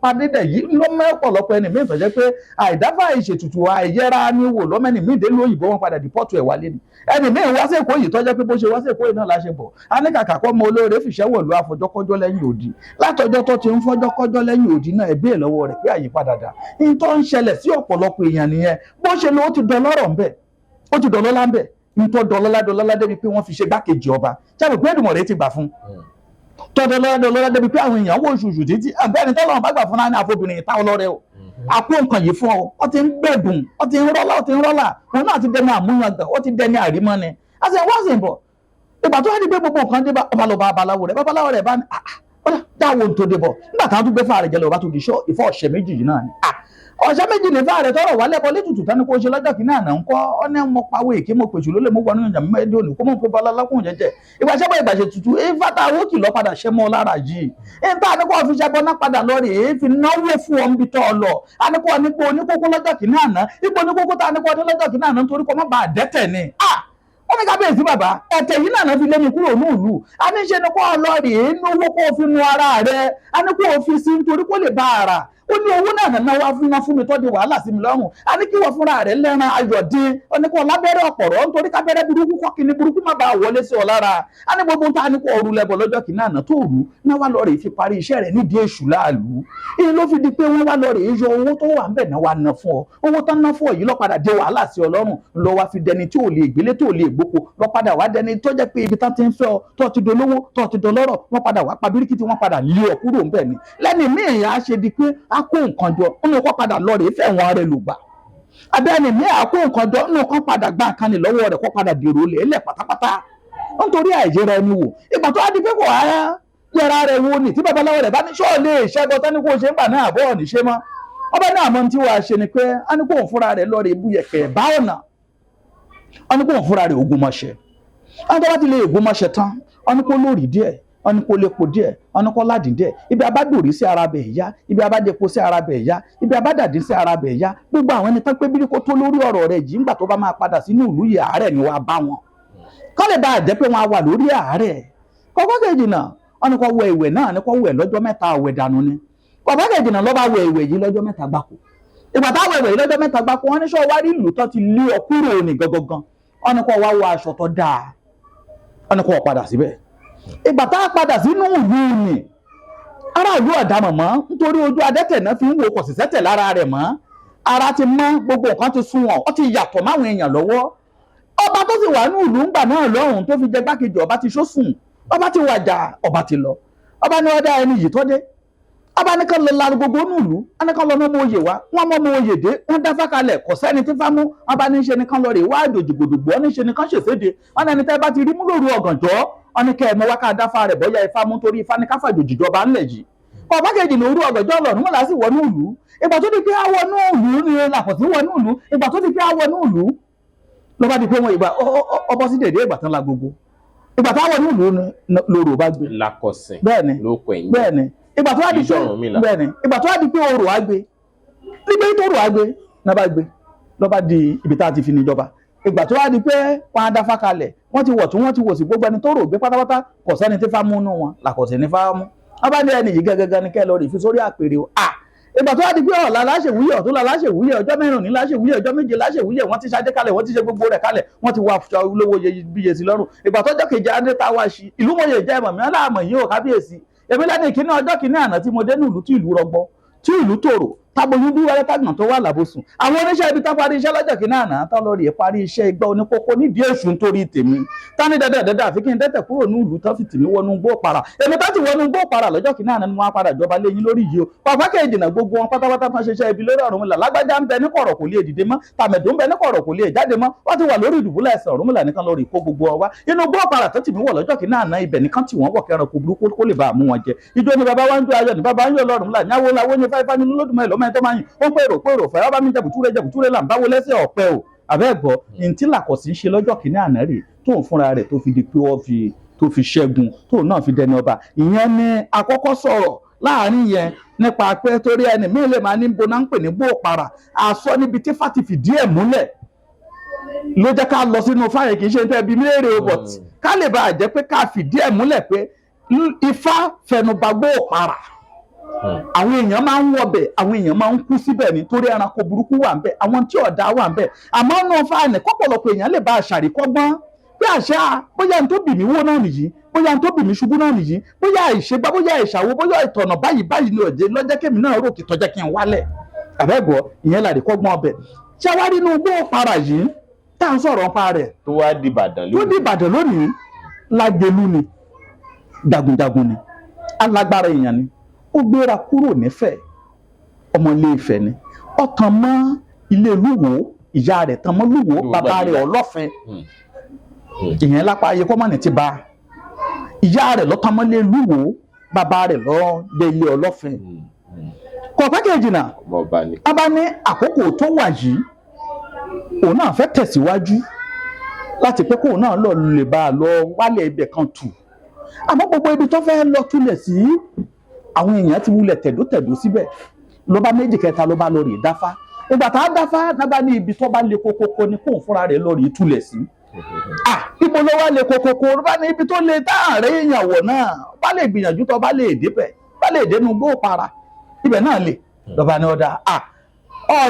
padé dẹ̀ yìí ló mẹ́pọ̀lọpọ̀ ẹni míì tó jẹ́ pé àìdáfà ìṣètùtù àìyẹra ní wò lọ́mẹ́ni míì dé lóyìnbó wọn padà dìpọ́tù ẹ̀ wálé ni ẹni míì wá sí Èkó yìí tó jẹ́ pé bó ṣe wá sí Èkó yìí náà la ṣe bọ̀ a ní kàkà kọ́ ọmọ olóore fìṣẹ́ wọ̀lú àfọjọ́kọ́jọ́ lẹ́yìn òdì látọjọ́ tó ti ń fọjọ́kọ́jọ́ lẹ́yìn òdì náà ẹ̀ bẹ́ẹ̀ lọ́wọ́ rẹ̀ pé àyípadà dà ní tó ń ṣẹlẹ̀ sí ọ̀pọ̀lọpọ̀ èèyàn nìyẹn bó ṣe lọ ó ti dọlọ́rọ̀ ńbẹ̀ ó ti dọlọ́lá ńbẹ̀ ní tó dọlọ́lá débi pé wọ́n fi ṣe gbákejì ọba ṣáà pé Èdùmàrè ti gbà fún tọ́dọ̀lọ́dọ̀ débi pé àwọn èèyàn wò ṣùṣù títí àbẹ́ni tọ́lọ́run bá gbà fún náà ní àfobìnrin ìta ọlọ́rẹ́ o àpò nǹkan yìí fún ọ ti ń gbẹ̀dùn ọ ti ń rọ́lá òun náà ti dẹni àmúyangàn ó ti dẹni àrímọ́ ni a sì wọ́n sì ń bọ̀ ìgbà tó wá di pé gbogbo nǹkan dé bá ọba lọ bá babaláwo rẹ̀ bá ní dáwọ́ tó dé bọ̀ nígbà táwọn tó gbé fáàrẹ̀ jẹ́ lọ bá tó di ìfọ́ ọ̀sẹ̀ méjì yìí náà ni ọ̀sẹ̀ méjì ní fáàrẹ̀ tọrọ wálé bọ létùtù tání kó ṣe lọ́jọ́ kìíní àná ńkọ́ ọ́nà mọ pawó èké mo pèsè lólè mo wọnú ìyàn mẹ́ẹ̀ẹ́dẹ́ òní kó mọ̀ pé bọ́lá lákùn jẹ́jẹ́ ìgbàṣẹ́bọ̀ ìgbàṣẹ́ tutù ìfàtà wókì lọ padà ṣẹ́ mọ́ lára yìí ìta àníkọ́ fi ṣẹ́bọ́ náà padà lọ rè é fi náwó fún ọ níbi tọ́ ọ lọ àníkọ́ nípo oníkókó lọ́jọ́ kìíní àná ipò oníkókó tá àníkọ́ ọdún lọ́jọ́ kìíní àná nítorí kọ́ mọ́ bá dẹ́tẹ̀ ni wọ́n ní kábíyèsí bàbá ẹ̀tẹ̀ yìí náà fi lé mi kúrò ní ìlú a ní ṣe ni kó lọ rè é náwó kó fi nu ara rẹ̀ a ní kó fi sí nítorí kó lè bá ara ó ní owó náà náwó fún mi tó di wàhálà sí mi lọ́rùn a ní kí wọ́n fúnra rẹ̀ lẹ́ran ayọ̀ dín ó ní kó lábẹ́rẹ́ ọ̀pọ̀rọ̀ nítorí kábẹ́rẹ́ burúkú kọ́kìnní burúkú má bàa wọlé sí ọ lára a ní gbogbo tá a ní kó ọrù lẹ́bọ̀ lọ́jọ́ kìíní àná tó rú náà wá lọ rè fi parí iṣẹ́ rẹ̀ nídìí èṣù láàlú èyí ló fi di pé wọ́n wá lọ rè yọ owó tó wà ńbẹ̀ náà wá ná fún ọ owó tán ná fún ọ yìí lọ padà dé wàhálà sí ọ lọ́rùn lọ wá fi dẹni tí ò lè gbélé tó lè gboko lọ padà wá dẹni tó jẹ́ pé ibi tán ti ń fẹ́ ọ tó ti dolówó tó ti dọlọ́rọ̀ wọ́n padà wá pa bíríkìtì wọ́n padà lé ọ kúrò ńbẹ̀ ni lẹ́ni míì á ṣe di pé á kó nǹkan jọ nínú kó padà lọ rèé fẹ́ wọn rẹ̀ lùgbà abẹ́ni míì á kó nǹkan jọ nínú kó padà gbá nǹkan ní lọ́wọ́ rẹ̀ kó padà dèrò lẹ́lẹ̀ pátápátá nítorí àìyẹra ẹni wò ìgbà tó á di pé kò á yẹra rẹ̀ wo ni tí babaláwo rẹ̀ bá ní ṣọ́ọ̀ lè ṣẹ́gun tán ní kó ṣe ń bà náà bọ́ọ̀ ní ṣe mọ́ ọba náà mọ́ tí wàá ṣe ni pé á ní kó òun fúnra rẹ̀ lọ rèé bú yẹ̀pẹ̀ bá ọ̀nà á ní kó òun fúnra rẹ̀ ogun mọ́ṣẹ́ á ní tó bá ti lè ogun mọ́ṣẹ́ tán á ní kó lórí díẹ̀ ọ̀nì kò lè po díẹ̀ ọ̀nì kò ládìí díẹ̀ ibi abádòrí sí ara bẹ̀ yá ibi abádẹ́po sí ara bẹ̀ yá ibi abádàdí sí ara bẹ̀ yá gbogbo àwọn ẹni tán pé bírí kó tó lórí ọ̀rọ̀ rẹ̀ yìí ńgbà tó bá máa padà sínú ìlú yìí àárẹ̀ ni wàá bá wọn kọ́ lè bá a jẹ́ pé wọ́n á wà lórí àárẹ̀ kọ́kọ́ kejì náà ọ̀nì kò wẹ ìwẹ̀ náà ní kò wẹ̀ lọ́jọ́ mẹ́ta àwẹ̀ dànù ni kọ́kọ́ kejì náà lọ́ba wẹ ìwẹ̀ yìí lọ́jọ́ mẹ́ta gbáko ìgbà táwọn ẹ̀wẹ̀ lọ́jọ́ mẹ́ta gbáko wọn ní sọ wá rí ìlú tó ti lé ọ kúrò ní gangan wọn ni kò wá wọ aṣọ tó dáa wọn ni kò padà síbẹ̀ ìgbà tá a padà sínú ìlú ni aráàlú ọ̀dàmọ̀ mọ́ nítorí ojú adẹ́tẹ̀ náà fi ń wo kọ̀sìsẹ́tẹ̀ lára rẹ̀ mọ́ ara ti mọ́ gbogbo nǹkan ti sún wọn ó ti yàtọ̀ máwọn èèyàn lọ́wọ́ ọba tó sì wà ní ìlú ńgbà náà lọ́hùn tó fi jẹ gbákejì ọba ti ṣósùn ọba ti wàjà ọba ti lọ ọba ní ọdá ẹni yìí tó dé ọba ní kan lọ lára gbogbo nílùú wọn ní kan lọ mọ́mọ́ oyè wá wọn mọ́mọ́ oyè dé wọn dáfá kalẹ̀ kò sẹ́ni tí fámú ọba ní ṣe nìkan lọ rè wá àdòjìgbòdògbò wọn ní ṣe nìkan ṣèṣéde wọn ní tẹ́ bá ti rí mú lóru ọ̀gànjọ́ wọn ní kẹ́ ẹ̀ mọ́ wá ká dáfá rẹ̀ bọ́yá ifá mú torí ifá ní káfà àdòjìjọba ńlẹ̀ yìí ọba kejì lóru ọ̀gànjọ́ lọ́rùn mọ́lá sì wọnú ìlú ìgbà tó di pé a wọnú ìlú ni làkọ̀tí wọnú ìlú ìgbà tó di pé a wọnú ìlú ló bá di pé wọn ìgbà ọbọ sí dèdè ìgbà tán la gbogbo ìgbà tó wọnú ìlú ni lóru bá gbé lakọsìn bẹ́ẹ̀ni bẹ́ẹ̀ni ìgbà tó wá di pé bẹ́ẹ̀ni ìgbà tó wá di pé orò á gbé nígbà tó orò á gbé náà bá gbé ló bá di ibi tá a ti fi níjọba ìgbà tó wá di pé wọn á dáfá kalẹ̀ wọ́n ti wọ̀ tún wọ́n ti wò sí gbogbo ẹni tó rò gbé pátápátá kò sẹ́ni tí fá mú nú wọn làkọ̀sìn ní fá mú wọn bá ní ẹni yìí gẹ́gẹ́ ní kẹ́ lọ rí fi sórí àpèrè o ìgbà tó wá di pé ọ̀la láṣẹ̀wúyẹ̀ ọ̀tún la láṣẹ̀wúyẹ̀ ọjọ́ mẹ́rin ní láṣẹ̀wúyẹ̀ ọjọ́ méje láṣẹ̀wúyẹ̀ wọ́n ti ṣadé kalẹ̀ wọ́n ti ṣe gbogbo rẹ̀ kalẹ̀ wọ́n ti wá aṣọ olówó bíye sí lọ́rùn ìgbà tọ́jọ́ kejì adéta wá sí ìlú mọ̀yẹ̀ jẹ́ ìmọ̀ mi aláàmọ̀ yìí ò kábíyèsí èmi lẹ́nu ìkíní ọjọ́ kìíní àná tí mo dé ní ìlú tí ìlú rọgbọ tí ìlú tòrò táboyún bí wẹ́rẹ́ tágbọ̀n tó wà lábòsùn àwọn oníṣẹ́ ibi tá parí iṣẹ́ lọ́jọ́ kìíní àná tán lọ rèé parí iṣẹ́ igbá oníkókó nídìí èṣù nítorí tèmi tání dẹ́dẹ́dẹ́dẹ́ àfi kí n dẹ́tẹ̀ kúrò ní ìlú tán fi tèmi wọnú gbó para èmi tá ti wọnú gbó para lọ́jọ́ kìíní àná ni wọ́n á padà jọba léyìn lórí yìí o pàpà kejì náà gbogbo wọn pátápátá tán ṣiṣẹ́ ibi lórí Ọ̀rúnmìlà lágbájá ń bẹ ní kọ̀rọ̀ kò lè dìde mọ́ tàmẹ̀dò ń bẹ ní kọ̀rọ̀ kò lè jáde mọ́ wọ́n ti wà lórí ìdùbúlẹ̀ ẹsẹ̀ Ọ̀rúnmìlà nìkan lórí ìkó gbogbo ọwá inú gbó para tó tì mí wọ̀ lọ́jọ́ kìíní àná ibẹ̀ nìkan tí wọ́n wọ̀ kẹran kò burúkú kó lè bá a mú wọn jẹ ìjọ ni bàbá wa ń jó ayọ̀ ni bàbá ń yọ̀ lọ́rùnmìlà nyáwó lawó ní fáifá nínú lódùmọ̀ ẹ̀lọ́mọ ẹ̀ tó máa yìn ó pèrò fẹ́ ọba mi jẹ̀bùtúrẹ́ là ń báwo lẹ́sẹ̀ ọ̀pẹ o àbẹ́ẹ̀gbọ́ ní tí làkọ̀sí ń ṣe lọ́jọ́ kìíní àná rè tóun fúnra rẹ̀ tó fi di pé tó fi ṣẹ́gun tóun náà fi dẹni ọba ìyẹn ni àkọ́kọ́ sọ̀rọ̀ láàrin yẹn nípa pé torí ẹni míì lè máa ní boná ń pè ní gbóòpara àsọ níbi tí fati fìdí ẹ̀ múlẹ̀ ló jẹ́ ká lọ sínú fáyẹ̀ kì í ṣe tẹ́ bí léèrè but ká lè bá a jẹ́ pé ká fìdí ẹ̀ múlẹ̀ pé Ifá fẹnubà gbóòpara àwọn èèyàn máa ń wọbẹ̀ àwọn èèyàn máa ń kú síbẹ̀ nítorí ẹranko burúkú wà ń bẹ̀ àwọn tí ọ̀dà wà ń bẹ̀ àmọ́ náà fáànì kọ́pọ̀lọpọ̀ èèyàn lè bá àṣàríkọ́gbọ́n bí àṣà bóyá n tó bì mí wó náà nìyí bóyá n tó bì mí ṣubú náà nìyí bóyá ìṣègbà bóyá ìṣàwó bóyá ìtọ̀nà báyìí ni òde lọ́jọ́ kémi náà rò kí tọ́jẹ́ kí n wálẹ̀ àbẹ́gbọ́ ìyẹn làríkọ́gbọ́n ọbẹ̀ ṣé wá rí inú gbóòpara yìí tá à ń sọ̀rọ̀ nípa rẹ̀ tó wá di Ìbàdàn lónìí Lágelú ni jagunjagun ni alágbára èèyàn ni ó gbéra kúrò nífẹ̀ẹ́ ọmọ ilé Ifẹ̀ ni ó tàn mọ́ ilé Lúwo ìyá rẹ̀ tàn mọ́ Lúwo bàbá rẹ̀ Ọlọ́fin ìyẹn lápá ayé kọ́mọ̀nì ti bá ìyá rẹ̀ ló tàn mọ́ ilé Lúwo bàbá rẹ̀ ló dé ilé Ọlọ́fin kò pẹ́ kejì náà a bá ní àkókò tó wà yìí òun náà fẹ́ tẹ̀síwájú láti pé kóun náà lọ lè bá a lọ wálé ibẹ̀ kan tù àmọ́ gbogbo ibi tó fẹ́ lọ túlẹ̀ sí àwọn èèyàn ti wulẹ̀ tẹ̀dótẹ̀dó síbẹ̀ ló bá méjì kẹta ló bá lọ rè dáfá ìgbà tá a dáfá nábà ní ibi tó bá le kókókó ni kóun fúnra rẹ̀ lọ rè túlẹ̀ sí ibo ló wá le kókókó ló bá ní ibi tó le tá àárẹ̀ èèyàn wọ̀ náà bá lè gbìyànjú tó bá lè débẹ̀ bá lè dénú gbóòpara ibẹ̀ náà lè lọ́ba ní ọ̀dà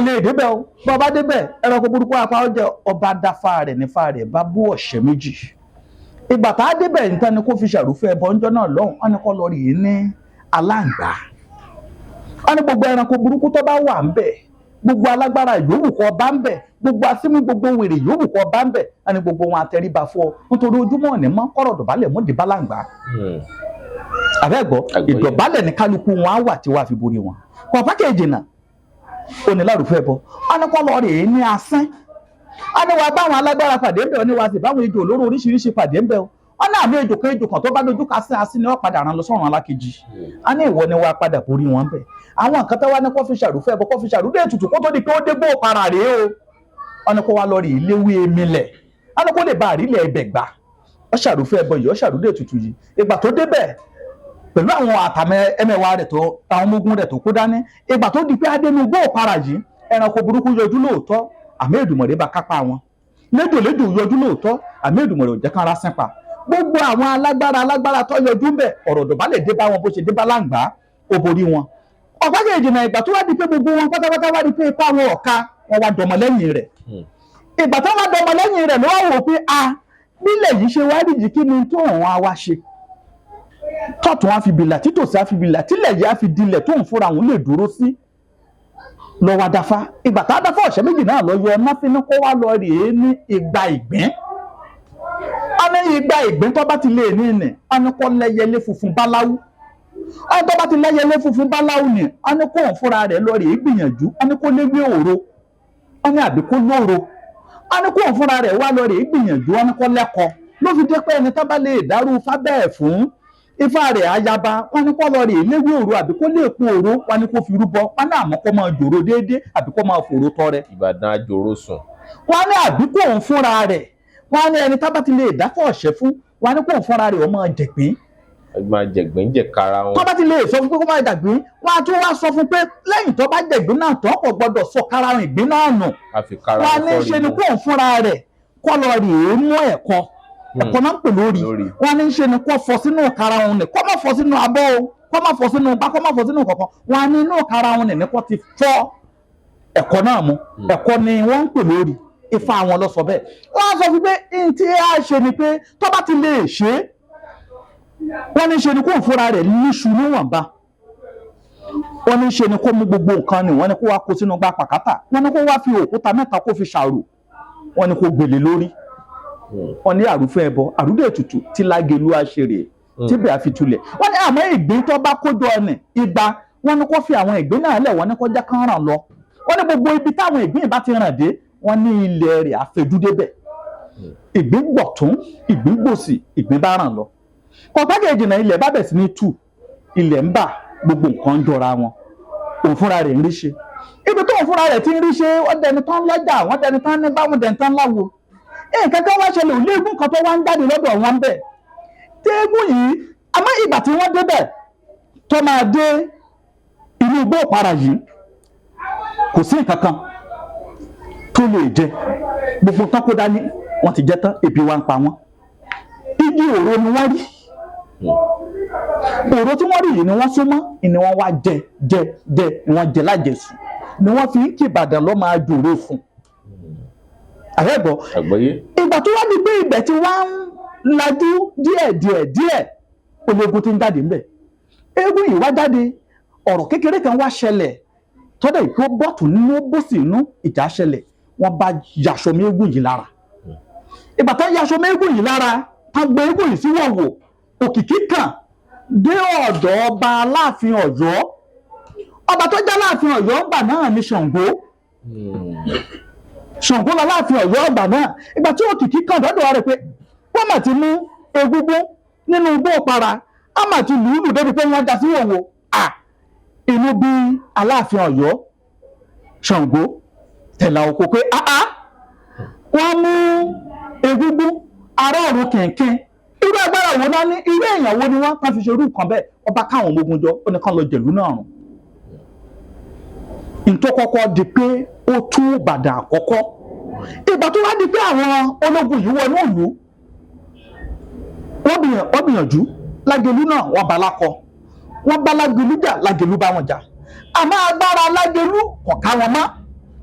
lè débẹ̀ o bọ́ bá débẹ̀ ẹranko burúkú apá ọjọ́ ọba dáfá rẹ̀ nífà rẹ̀ bá bú ọ̀sẹ̀ méjì ìgbà tá a débẹ̀ níta ni kó fi ṣàrúfẹ́ ẹbọ ńjọ́ náà lọ́hùn wọn ni kọ́ lọ rí i ní aláǹgbá wọn ni gbogbo ẹranko burúkú tó bá wà ń bẹ̀ gbogbo alágbára yòówù kó bá ń bẹ̀ gbogbo asímú gbogbo wèrè yòówù kó bá ń bẹ̀ wọn ni gbogbo wọn àtẹríba fún ọ nítorí ojúmọ́ ọ̀nì mọ́ kọ́rọ̀ dọ̀bálẹ̀ mú di báláǹgbá àbẹ́gbọ́ ìdọ̀bálẹ̀ ní kálukú wọn á wà tí wàá fi borí wọn kò pákéjì náà òní lárúfẹ́ ẹbọ wọn ni kọ́ lọ rí i ní asín wọn ni wàá báwọn alágbára pàdé ń bẹ̀ wọn ni wàá sì báwọn ejò olóró oríṣiríṣi pàdé ń bẹ̀ wọn ní àmì ejò kan tó bá dojú ká sí asín ni wọn padà rán lọ sọ́run alákejì a ní ìwọ ni wàá padà borí wọn bẹ̀ àwọn nǹkan tó wá ní kó fi ṣàrúfẹ́ ẹbọ kó fi ṣàrúdé ètùtù kó tó di pé ó dé gbóòpara rèé o wọn ni kó wá lọ rí iléwé emilẹ̀ wọn ni kó lè bá àrílẹ̀ ẹbẹ̀ gbà ó ṣàrúfẹ́ ẹbọ yìí ó ṣàrúdé ètùtù yìí ìgbà tó débẹ̀ pẹ̀lú àwọn àtàmẹ́ ẹmẹ̀wà rẹ̀ tó àwọn ọmọ ogun rẹ̀ tó kó dání ìgbà tó di pé adénú gbóòpara yìí ẹranko burúkú yọjú lóòótọ́ àmì Èdùmàrè bá kápá wọn lédòlédò yọjú lóòótọ́ àmì Èdùmàrè ò jẹ́ kán ra sẹ́pa gbogbo àwọn alágbára tó yọjú ń bẹ̀ ọ̀rọ̀ dọ̀bálẹ̀ dé bá wọn bó ṣe dé bá láǹgbá ó borí wọn ọ̀pá kejì náà ìgbà tó wá di pé gbogbo wọn pátápátá wá di pé ipá wọn ọ̀ka wọn wá dọmọ lẹ́yìn rẹ̀ ìgbà tó wá dọmọ lẹ́yìn rẹ̀ ló wá wò pé nílẹ̀ yìí ṣe wá dìjì kí ni tó òun á wá ṣe tọ́tún á fi bìlà títòsí á fi bìlà tílẹ̀ yìí á fi dilẹ̀ tó ń fúnra òun lè dúró sí lọ́wọ́ adáfá ìgbà tá a dáfá ọ̀sẹ̀ méjì náà lọ yọ náfínú kó wá lọ rèé ní igba ìgbín a ní igba ìgbín tó bá ti lè ní ìní a ní kó lẹ́yẹlé funfun báláwú a ní tó bá ti lẹ́yẹlé funfun báláwú ni a ní kó òun fúnra rẹ̀ lọ rèé gbìyànjú a ní kó léwé òro a ní àbí kó lóro a ní kó òun fúnra rẹ̀ wá lọ rèé gbìyànjú a ní kó lẹ́kọ̀ọ́ ló fi dé pé ẹni tó bá lè dárú fábẹ́ẹ̀ fún ifá rẹ̀ ayaba wọn ní kó lọ rèé léwé òro àbí kó lè kún òro wọn ní kó fi rúbọ wọn ní àmọ́ kó máa jòrò déédéé àbí kó máa fòrò tọrẹ. Ìbàdàn àjòrò sùn. wọn ní àbí kó òun fúnra rẹ̀ wọn ní ẹni tó bá ti lè dáfọ̀ ọ̀ṣẹ́ fún wọn ní kó òun fúnra rẹ̀ ó máa jẹ̀gbín. máa jẹ̀gbín jẹ̀kara wọn. tó bá ti lè sọ fún pé kó máa dàgbín wọn á tún wá sọ fún pé lẹ́yìn tó bá jẹ̀gbín náà tó kò gbọdọ̀ sọ kára ìgbín náà nù. wọn ní ṣe ni kó òun fúnra rẹ̀ kó lọ rèé mú ẹ̀kọ́ náà ń pè lórí wọn ní ṣe ni kó fọ sínú kára òun nì kó má fọ sínú abọ́ o kó má fọ sínú bá kó má fọ sínú kankan wọn ní inú kára òun nì ní kó ti fọ ẹ̀kọ́ náà mu ẹ̀kọ́ ni wọ́n ń pè lórí ifá wọn lọ sọ bẹ́ẹ̀ wọ́n sọ fún pé tí a ṣe ni pé tó bá ti lè ṣe é wọ́n ní ṣe ni kó fúnra rẹ̀ níṣu níwọ̀nba wọ́n ní ṣe ni kó mú gbogbo nǹkan ni wọ́n ní kó wá kó sínú gbá pàkátà wọ́n ní kó wá fi òkúta mẹ́ta kó fi ṣàrò wọ́n ní kó gbèlè lórí wọ́n ní àrùfẹ́ ẹbọ àrùdé ètùtù tí lágẹ̀lú àṣeré tí bẹ́ẹ̀ fi tulẹ̀ wọ́n ní àmọ́ ìgbín tó bá kójọ ọ̀nì igba wọ́n ní kó fi àwọn ìgbín náà lẹ̀ wọ́n ní kó jẹ́ kán ràn lọ wọ́n ní gbogbo ibi táwọn ìgbín bá ti ràn dé wọ́n ní ilẹ̀ rẹ̀ àfẹ́dúdébẹ̀ ìgbín gbọ̀tún ìgbín gbòsì ìgbín bá ràn lọ kọ̀ọ̀pákẹ́jì náà ilẹ̀ bá bẹ̀ sí ní tù ilẹ̀ ń bà gbogbo nǹkan ń jọra wọn òun fúnra rẹ̀ ń rí ṣe ibi tó òun fúnra rẹ̀ ti ń rí ṣe wọ́n dẹni tán lọ́jà wọ́n dẹni tán ní báwọn dẹni tán láwo nǹkan kan wá ṣẹlẹ̀ òléegun kan tó wá ń jáde lọ́dọ̀ wọn bẹ̀ téégún yìí àmọ́ ìgbà tí wọ́n débẹ̀ tó máa dé inú igbó ìpara yìí kò sí nǹkan kan tó lè jẹ gbogbo tán kó dání wọ́n ti jẹ tán ebi wá ń pa wọ́n igi òro ni wọ́n rí òro tí wọ́n rí yìí ni wọ́n súnmọ́ ni wọ́n wá jẹ ni wọ́n jẹ lájẹsùn ni wọ́n fi ń kí Ìbàdàn lọ́ máa jòrò fún àrẹ́gbọ́ ìgbà tó wá di pé ibẹ̀ tí wọ́n ń lajú díẹ̀ ológun tí ń jáde ńbẹ̀ eégún yìí wá jáde ọ̀rọ̀ kékeré kan wá ṣẹlẹ̀ tọ́dọ̀ ìkó bọ́ọ̀tù nínú bóṣì inú ìjà ṣẹlẹ̀ wọ́n bá yaṣọ méégún yìí lára ìgbà tó yaṣọ méégún yìí lára wọ́n gbé eégún yìí sí wọ̀wọ̀ òkìkí kan dé ọ̀dọ̀ ọba Aláàfin Ọ̀yọ́ ọba tó jẹ́ Aláàfin Ọ̀yọ́ ọgbà náà ní Ṣàngó Ṣàngó l'Aláàfin Ọ̀yọ́ ọgbà náà ìgbà tí òkìkí kan dọ́dọ̀ rẹ̀ pé wọ́n mà ti mú egúngún nínú igbó ìpara á mà ti lùúlù débi pé wọ́n já sí wọ̀wọ̀ inú bí Aláàfin Ọ̀yọ́ Ṣàngó tẹ̀lá oko pé wọ́n mú egúngún ará ọ̀run kẹ̀kẹ́ irú agbára wo náà ní irú èèyàn wo ni wọ́n kàn fi ṣe irú nǹkan bẹ́ẹ̀ ọba káwọn ọmọ ogun jọ ó ní kán lọ jẹ̀lú náà rùn ntó kọ́kọ́ di pé ó tú Ìbàdàn àkọ́kọ́ ìgbà tó wá di pé àwọn ológun yìí wọnú ìlú wọ́n gbìyànjú Lágẹ̀lú náà wọ́n bá lákọ wọ́n bá Lágẹ̀lú jà Lágẹ̀lú bá wọn jà àmọ́ agbára Lágẹ̀lú kò ká wọn mọ́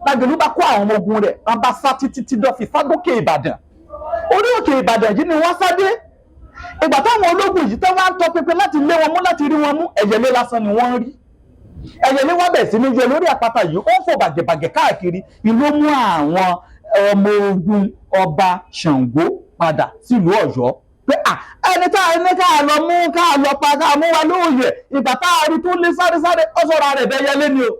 Lágẹ̀lú bá kó àwọn ọmọ ogun rẹ̀ wọ́n bá sá títí dọ́fi fádókè Ìbàdàn orí òkè Ìbàdàn yìí ni wọ́n sá dé ìgbà táwọn ológun yìí tẹ́ wá ń tọpinpin láti lé wọn mú láti rí wọn mú ẹ̀yẹlé lásán ni wọ́n rí ẹ̀yẹlé wọ́n bẹ̀ sí ní yọ lórí àpáta yìí ó ń fò bàgẹ̀bàgẹ̀ káàkiri ìlú mú àwọn ọmọ ogun ọba Ṣàngó padà sílùú Ọ̀yọ́ pé ẹni tá a ní ká lọ mú ká lọ pa ká mú wa lóòyè ìgbà tá a rí tó lé sáré ó sọ̀rọ̀ rẹ̀ bẹ́yẹlé ni o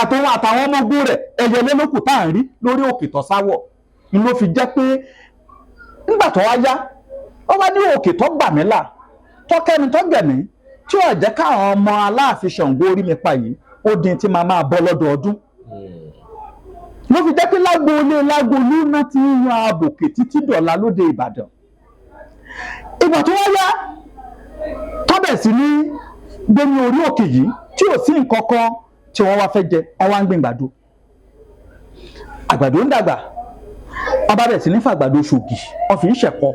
àtàwọn ọmọ ogun rẹ̀ ẹ̀yẹlé ló kù tá à ń rí lórí òkè tọ́sáwọ̀ ni ló fi jẹ́ pé nígbà tó wá yá ó wá ní òkè tó gbà mí là tọ́kẹ́ni tó gẹ̀mí tí ò jẹ́ káwọn ọmọ Aláàfin Ṣàngó orí mi pa yìí ó dín tí máa bọ́ lọ́dọọdún ló fi jẹ́ pé lágboolé náà ti ń yan abòkè títí dọ̀la lóde Ìbàdàn ìgbà tó wá yá tọ́bẹ̀ sí ní gbẹ̀mí orí òkè yìí tí ò sí nǹkan kan tí wọ́n wá fẹ́ jẹ wọ́n wá ń gbìn àgbàdo ń dàgbà ọba bẹ̀ sí ní fàgbàdo ṣògì wọ́n fi ń ṣẹ̀kọ́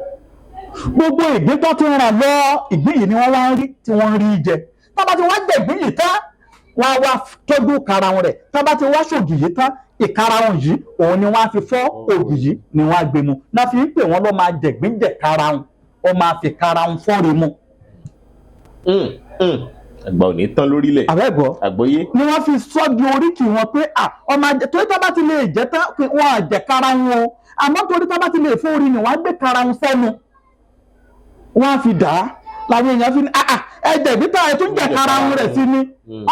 gbogbo ìgbín tó ti ń rà lọ ìgbín yìí ni wọ́n wá ń rí tí wọ́n ń rí jẹ tọ́ba tí wọ́n jẹ ìgbín yìí tán wọ́n á wá tọ́jú ìkarahun rẹ̀ tá bá ti wá ṣògì yìí tán ìkarahun yìí òun ni wọ́n á fi fọ́ ògì yìí ni wọ́n á gbé mu náà fi ń pè wọ́n lọ́ máa jẹ̀gbín jẹ̀ karahun ó máa fi karahun fọ́re mu. àgbà ò ní tán lórílẹ̀. àbẹ́gbọ́ àgbọ́yé. ni wọ́n fi sọ́ di oríkì wọn pé ọmọ àjẹ torí tá bá ti lè jẹ́ tán wọn à jẹ karahun o àmọ́ torí tá bá ti lè fórí ni wọ́n á gbé karahun sẹ́nu wọ́n á fi dà á làwọn èèyàn fi ní ẹ̀jẹ̀ bí táyà tún jẹ karahun rẹ̀ sí ni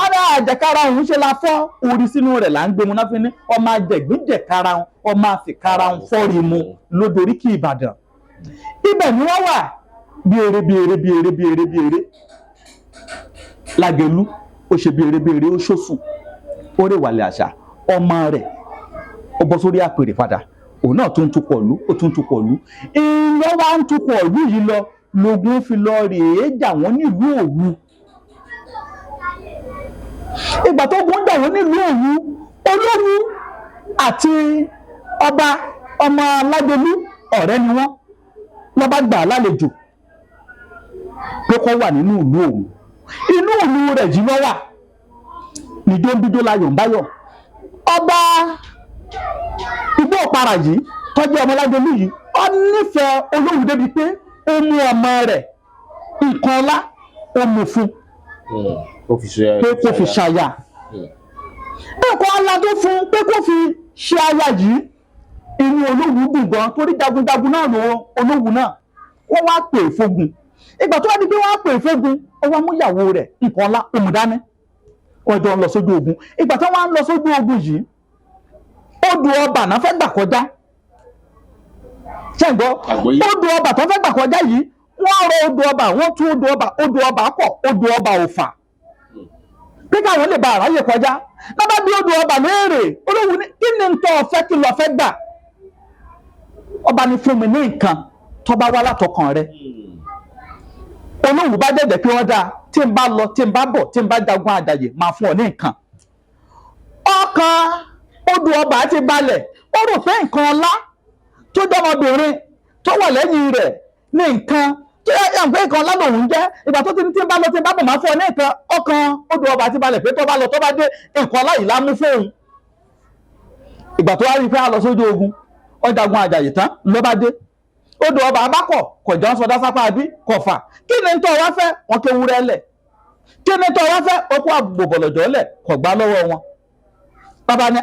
ọ̀rẹ́ àjẹ karahun ṣe la fọ́ orí sínú rẹ̀ là ń gbé mu náà fi ní ọmọ àjẹgbín jẹ karahun ọmọ àfi karahun fọ́rí mu lódoríkì Ìbàdàn ibẹ̀ ni wọ́n wà bí eré Lágẹ̀lú ó ṣe bí eré ó ṣòsùn ó rè wàlẹ̀ àṣà ọmọ rẹ̀ ó bọ́ sórí àpèrè padà òun náà tún tukọ̀ lú ó tún tukọ̀ lú ìlọ wa ń tukọ̀ lú yìí lọ lógun fi lọ rèé jà wọ́n nílùú Òwu ìgbà tó gún jà wọ́n nílùú Òwu Olówu àti ọba ọmọ Lágẹ̀lú ọ̀rẹ́ ni wọ́n lọ́ba gbà á lálejò pé kó wà nínú ìlú Òwu inú ìlú rẹ̀ jí lọ wà ní dóńdúdó láyọ̀ ń báyọ̀ ọba Igbó-Ọ̀parà yìí tọ́jú ọmọ Lágẹ̀lú yìí ó nífẹ̀ẹ́ Olówu débi pé ó mú ọmọ rẹ̀ nǹkan ọlá ó mú fún pé kó fi ṣaya nǹkan ọlá tó fún pé kó fi ṣe aya yìí inú Olówu dùn gan torí jagunjagun náà lọ Olówu náà wọ́n wá pè fógun ìgbà tó wá di pé wọ́n á pè fógun ó wá mú ìyàwó rẹ̀ nǹkan ọlá ó mú dání wọ́n jọ ń lọ sójú ogun ìgbà tó wá ń lọ sójú ogun yìí odò ọba náà fẹ́ gbà kọjá ṣẹ́ǹgbọ́ odò ọba tó fẹ́ gbà kọjá yìí wọ́n rọ odò ọba wọ́n tún odò ọba pọ̀ odò ọba ò fà pé káwọn lè ba àráyè kọjá lábá bí odò ọba léèrè Olówu ní kí ni ntọ́ ọ̀fẹ́ kí lọ fẹ́ gbà ọba ní fún mi ní nǹkan tó bá wá látọkàn rẹ̀ Olówu bá dẹ̀dẹ̀ pé wọ́n dáa tí n bá lọ tí n bá bọ̀ tí n bá jagun àjàyè máa fún ọ ní nǹkan ọkàn odò ọba ti balẹ̀ ó rò pé nǹkan ọlá tó dọ́mọbìnrin tó wà lẹ́yìn rẹ̀ ní nǹkan tó yẹ pé nǹkan ọlá lòun jẹ́ ìgbà tó ti ní tí n bá lọ tí n bá bọ̀ máa fún ọ ní nǹkan ọkàn odò ọba ti balẹ̀ pé tó bá lọ tó bá dé nǹkan ọlá yìí lámú fóun ìgbà tó wá rí i pé a lọ sójú ogun ó jagun àjàyè tán ló bá dé odò ọba abákọ̀ kọjá ń sọdá sápá àbí kọfà kí ni tó wá fẹ́ wọn ké wúrẹ́ lẹ̀ kí ni tó wá fẹ́ ọkọ àbòbọ̀lọ̀jọ́ lẹ̀ kọ̀ gbá lọ́wọ́ wọn bàbá ni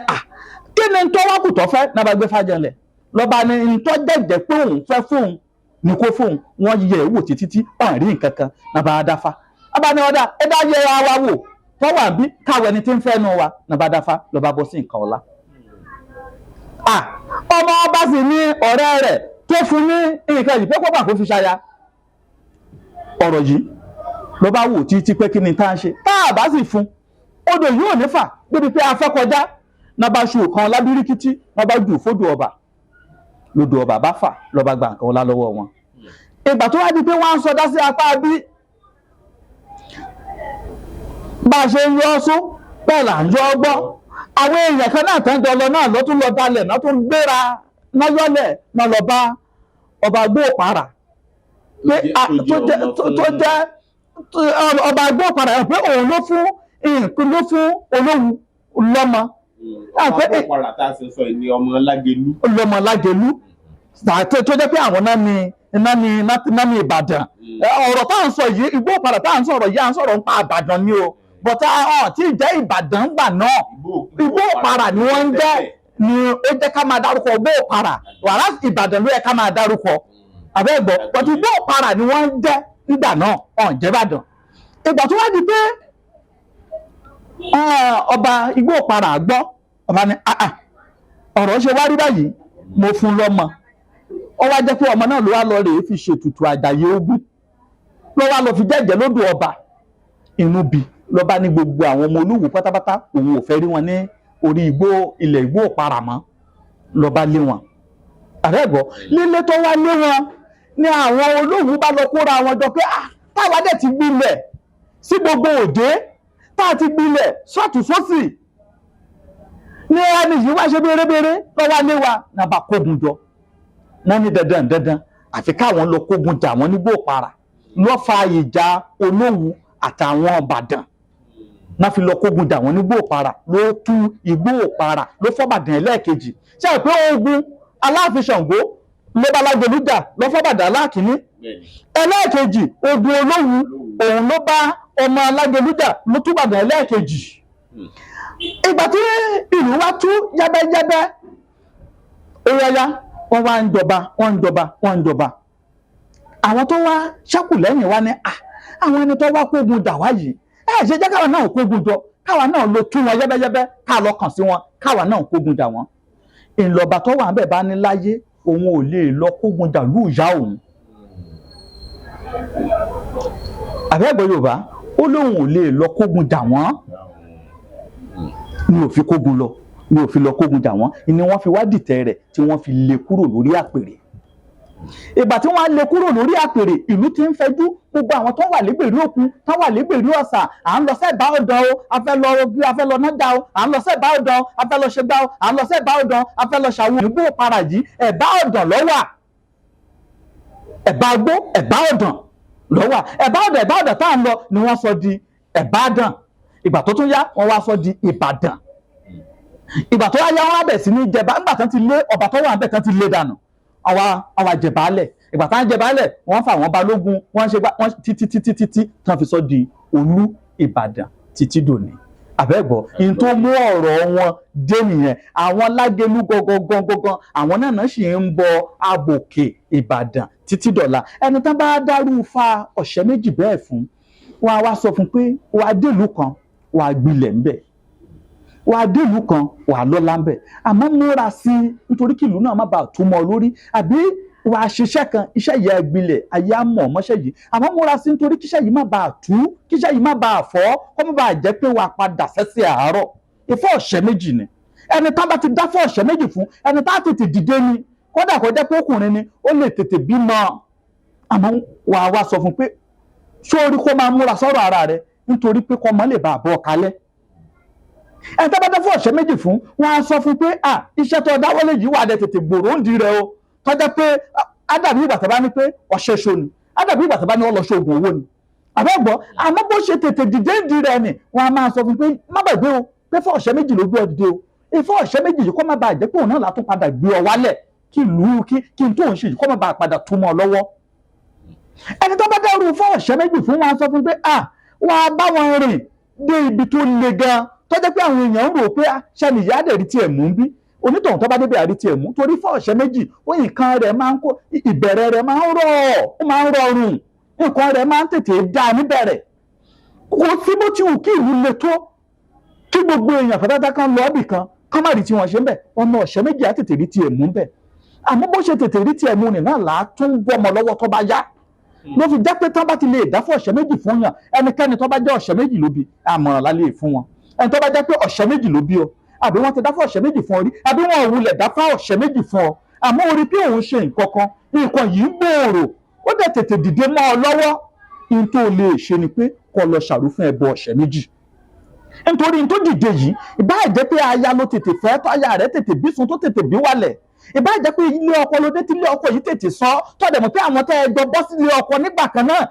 kí ni tó wá kù tó fẹ́ náà bá gbé fàjẹlẹ̀ lọ́ba ni ntọ́ jẹ́jẹ́ pé òun fẹ́ fóun ní kó fóun wọ́n yẹ wò títí ọ̀n rí nǹkan kan náà bá dáfa bàbá ni ọ̀dà ẹ bá yẹ wa wò tó wà bí káwọ ẹni tí ń fẹ́ nu wa náà bá dáfa lọ́ba bọ́ sí nǹkan ọ̀la ọmọ ọba sì ní ọ̀rẹ́ rẹ̀ tó fún ní nǹkan yìí pé kó bà kó fi ṣaya ọ̀rọ̀ yìí ló bá wò títí pé kí ni tá à ń ṣe tá a bá sì fún odò yìí ò ní fà débi pé a fẹ́ kọjá náà bá ṣu kan lábíríkítí wọ́n bá jù fódò ọba lodò ọba bá fà lọ́ba gba nǹkan ọlá lọ́wọ́ wọn ìgbà tó wá di pé wọ́n á sọdá sí apá bí bá a ṣe ń yọ ọ́ sún bẹ́ẹ̀ là ń yọ ọ́ gbọ́ àwọn èèyàn kan náà tán jọ lọ náà ló tún lọ dalẹ̀ náà tún gbéra náà yọlẹ̀ náà lọ bá ọba Igbó-Ọ̀parà pé tó jẹ́ ọba Igbó-Ọ̀parà pé òun ló fún Olówu lọ́mọ. ọba Igbó-Ọ̀parà tá a ṣe sọ ní ọmọ Lágẹ̀lú. lọ́mọ Lágẹ̀lú tó jẹ́ pé àwọn náà ní Ìbàdàn ọ̀rọ̀ tá à ń sọ yìí Igbó-Ọ̀parà tá à ń sọ̀rọ̀ yìí à ń sọ̀rọ̀ nípa Ìbàdàn ni o bọ̀tá tí ìjẹ́ Ìbàdàn gbà náà Igbó-Ọ̀parà ni wọ́n ń jẹ́ ni ó jẹ́ ká máa dárúkọ Igbó-Ọ̀parà wàrà Ìbàdàn ló yẹ ká máa dárúkọ àbẹ́gbọ́ bọ̀tá Igbó-Ọ̀parà ni wọ́n ń jẹ́ nígbà náà ọ̀n jẹ́ Ìbàdàn ìgbà tó wá di pé ọba Igbó-Ọ̀parà gbọ́ ọba ni ọ̀rọ̀ ṣe wá rí báyìí mo fún lọ́mọ ó wá jẹ́ pé ọmọ náà ló wá lọ rèé fi ṣètùtù àjàyè ogún ló wá lọ fi jẹ́jẹ́ lódò ọba inú bí lọ́ba ní gbogbo àwọn ọmọ Olówu pátápátá òun ò fẹ́ rí wọn ní orí ilẹ̀ Igbó-Ọ̀parà mọ́ lọ́ba lé wọn àrẹ́gbọ́ lílé tó wá lé wọn ní àwọn Olówu bá lọ kóra wọn jọ pé táwa dẹ̀ ti gbilẹ̀ sí gbogbo òde tá a ti gbilẹ̀ sọ́tún sósì ní ẹni yìí wá ṣe bérebére lọ́wọ́ lé wa nàbà kógun jọ wọ́n ní dandan àfi káwọn lọ kógun jà wọ́n ní Igbó-Ọ̀parà lọ́ fa ìjà Olówu àtàwọn Ìbàdàn náà fi lọ kógun jà wọ́n ní Igbó Òpara ló tú Igbó Òpara ló fọ́bàdàn ẹlẹ́ẹ̀kejì ṣe é pé ogun Aláàfin Ṣàngó ló bá Lágelú jà ló fọ́bàdàn aláàkíní ẹlẹ́ẹ̀kejì ogun Olówu òun ló bá ọmọ Lágelú jà ló túbàdàn ẹlẹ́ẹ̀kejì ìgbà tí ìlú wa tú yẹ́bẹ́yẹ́bẹ́ oyaya wọ́n wá ń jọba àwọn tó wá ṣẹ́kù lẹ́yìn wa ní àwọn ẹni tó wá kógun jà wá yìí ṣe jẹ́ káwa náà kógun jọ káwa náà lọ tú wọn yẹ́bẹ́yẹ́bẹ́ ká lọ kàn sí wọn káwa náà kógun jà wọ́n ìlọ̀bà tó wà ń bẹ̀ bá ní láyé òun ò lè lọ kógun jà lù ìyá òun àbẹ́gbẹ́ Yorùbá ó lóun ò lè lọ kógun jà wọ́n ni ò fi kógun lọ ni ò fi lọ kógun jà wọ́n ni wọ́n fi wá dìtẹ̀ rẹ̀ tí wọ́n fi lé kúrò lórí àpèrè ìgbà tí wọ́n á lé kúrò lórí àpèrè ìlú ti ń fẹjú gbogbo àwọn tó wà lẹ́gbẹ̀rí òkun tó wà lẹ́gbẹ̀rí ọ̀sà à ń lọ sẹ́ẹ̀bá ọ̀dàn o a fẹ́ lọ nájà o à ń lọ sẹ́ẹ̀bá ọ̀dàn a fẹ́ lọ ṣègbà o à ń lọ sẹ́ẹ̀bá ọ̀dàn a fẹ́ lọ ṣàwọn Igbó Òpara yìí ẹ̀bá ọ̀dàn lọ́wà ẹ̀bá gbó ẹ̀bá ọ̀dàn lọ́wà ẹ̀bá ọ̀dàn tá à ń lọ ni wọ́n sọ di Ẹ̀bádàn ìgbà tó tún yá wọ́n wá sọ di Ìbàdàn ìgbà tó yá wọ́n bẹ̀ sí ní jẹba nígbà tán ti lé ọba tó wà níbẹ̀ tán ti lé dànù àwa jẹbaálẹ̀ ìgbà táwọn jẹbaálẹ̀ wọ́n fà wọ́n balógun wọ́n ṣe títí tán fi sọ di Olú Ìbàdàn títí dòní àbẹ́gbọ́ in tó mú ọ̀rọ̀ wọn dé nìyẹn àwọn Lágelú gangan àwọn náà sì ń bọ Abòkè Ìbàdàn títí dọ̀la ẹni tán bá dárú fa ọ̀sẹ̀ méjì bẹ́ẹ̀ fún wọn á wá sọ fún pé wàá délùú kan wàá gbilẹ̀ ńbẹ̀ wàá délùú kan wàá lọ́lá ńbẹ̀ àmọ́ múra sí i nítorí kí ìlú náà má bàa túmọ̀ lórí àbí wàá ṣiṣẹ́ kan iṣẹ́ yẹ gbilẹ̀ ayé á mọ̀ ọmọṣẹ́ yìí àmọ́ múra sí nítorí kíṣẹ́ yìí má bàa tú kíṣẹ́ yìí má bàa fọ́ kó má bàa jẹ́ pé wàá padà sẹ́sẹ̀ àárọ̀ ìfọ́ ọ̀sẹ̀ méjì ni ẹni tá bá ti dá fọ́ ọ̀sẹ̀ méjì fún ẹni tá tètè dìde ni kódà kó jẹ́ pé ọkùnrin ni ó lè tètè bímọ àmọ́ wàá wá sọ fún pé sórí kó máa múra sọ́rọ̀ ara rẹ̀ nítorí pé kọ́mọ lè bá bọ́ kalẹ̀ ẹni tá bá dá fọ́ ọ̀sẹ̀ méjì fún wọn á sọ fún pé iṣẹ́ tó dáwọ́lé yìí wà dé tètè gbòòrò ń di rẹ o tọ́jà pé ádàbí ìgbà tó bá ní pé ọ̀ṣẹ́ ṣo ni ádàbí ìgbà tó bá ní ọlọ́ṣọ́ oògùn owó ni àbẹ́gbọ́ àmọ́ bó ṣe tètè dìde ń di rẹ ni wọn á máa sọ fún pé má gbàgbé o pé fọ́ ọ̀sẹ̀ méjì ló gbé ọ dìde o ìfọ́ ọ̀sẹ̀ méjì yìí kó má bàa jẹ́ pé òun náà látún padà gbé ọ wálẹ̀ kí ìlú kí n tó ń ṣe yìí kó má bàa padà túmọ̀ lọ́wọ́ ẹni tó bá dárú fọ́ ọ̀sẹ̀ méjì fún wọn á sọ fún pé wọn á bá wọn rìn dé ibi tó le gan tó jẹ́ pé àwọn èèyàn ń rò pé ṣẹ́ni ìyá dẹ̀ rí tiẹ̀ mú bí onítọ̀hún tó bá débi àrí tiẹ̀ mú torí fọ́ ọ̀sẹ̀ méjì ó nǹkan rẹ̀ máa ń kó ìbẹ̀rẹ̀ rẹ̀ máa ń rọ̀ ó máa ń rọrùn nǹkan rẹ̀ máa ń tètè dá níbẹ̀rẹ̀ kò sí bó ti wù kí ìlú le tó kí gbogbo èèyàn fẹ́tẹ́tẹ́ kan lọ ibì kan kán má rí tí wọ́n ṣe ń bẹ̀ ọ̀nà ọ̀sẹ̀ méjì á tètè rí tiẹ̀ mú bẹ̀ àmọ́ bó ṣe tètè rí tiẹ̀ mú nì náà là á tún gbọ́mọ lọ́wọ́ tó bá yá ló fi jẹ́ pé tán bá ti lè dá fún ọ̀sẹ̀ méjì fún yàn ẹnikẹ́ni tó bá jẹ́ ọ̀sẹ̀ méjì ló bí àmọ̀ràn la lè fún wọn ẹni tó bá jẹ́ pé ọ̀sẹ̀ méjì ló bí ọ àbí wọ́n ti dá fún ọ̀sẹ̀ méjì fún ọ rí àbí wọ́n ò wulẹ̀ dá fún ọ̀sẹ̀ méjì fún ọ àmọ́ orí pé òun ṣe nǹkan kan nǹkan yìí ń gbòòrò ó dẹ̀ tètè dìde mọ́ ọ lọ́wọ́ in tó lè ṣe ni pé kó lọ ṣàrò fún ẹbọ ọ̀sẹ̀ méjì nítorí in tó dìde yìí ìbá jẹ́ pé aya ló tètè fẹ́ tó aya rẹ̀ tètè bí sun tó tètè bí wálẹ̀ ìbá jẹ́ pé ilé ọkọ ló dé tí ilé ọkọ yìí tètè sọ tọ́dẹ̀ mọ̀ pé àwọn tẹ́ ẹ jọ bọ́ sí ilé ọkọ nígbà kan náà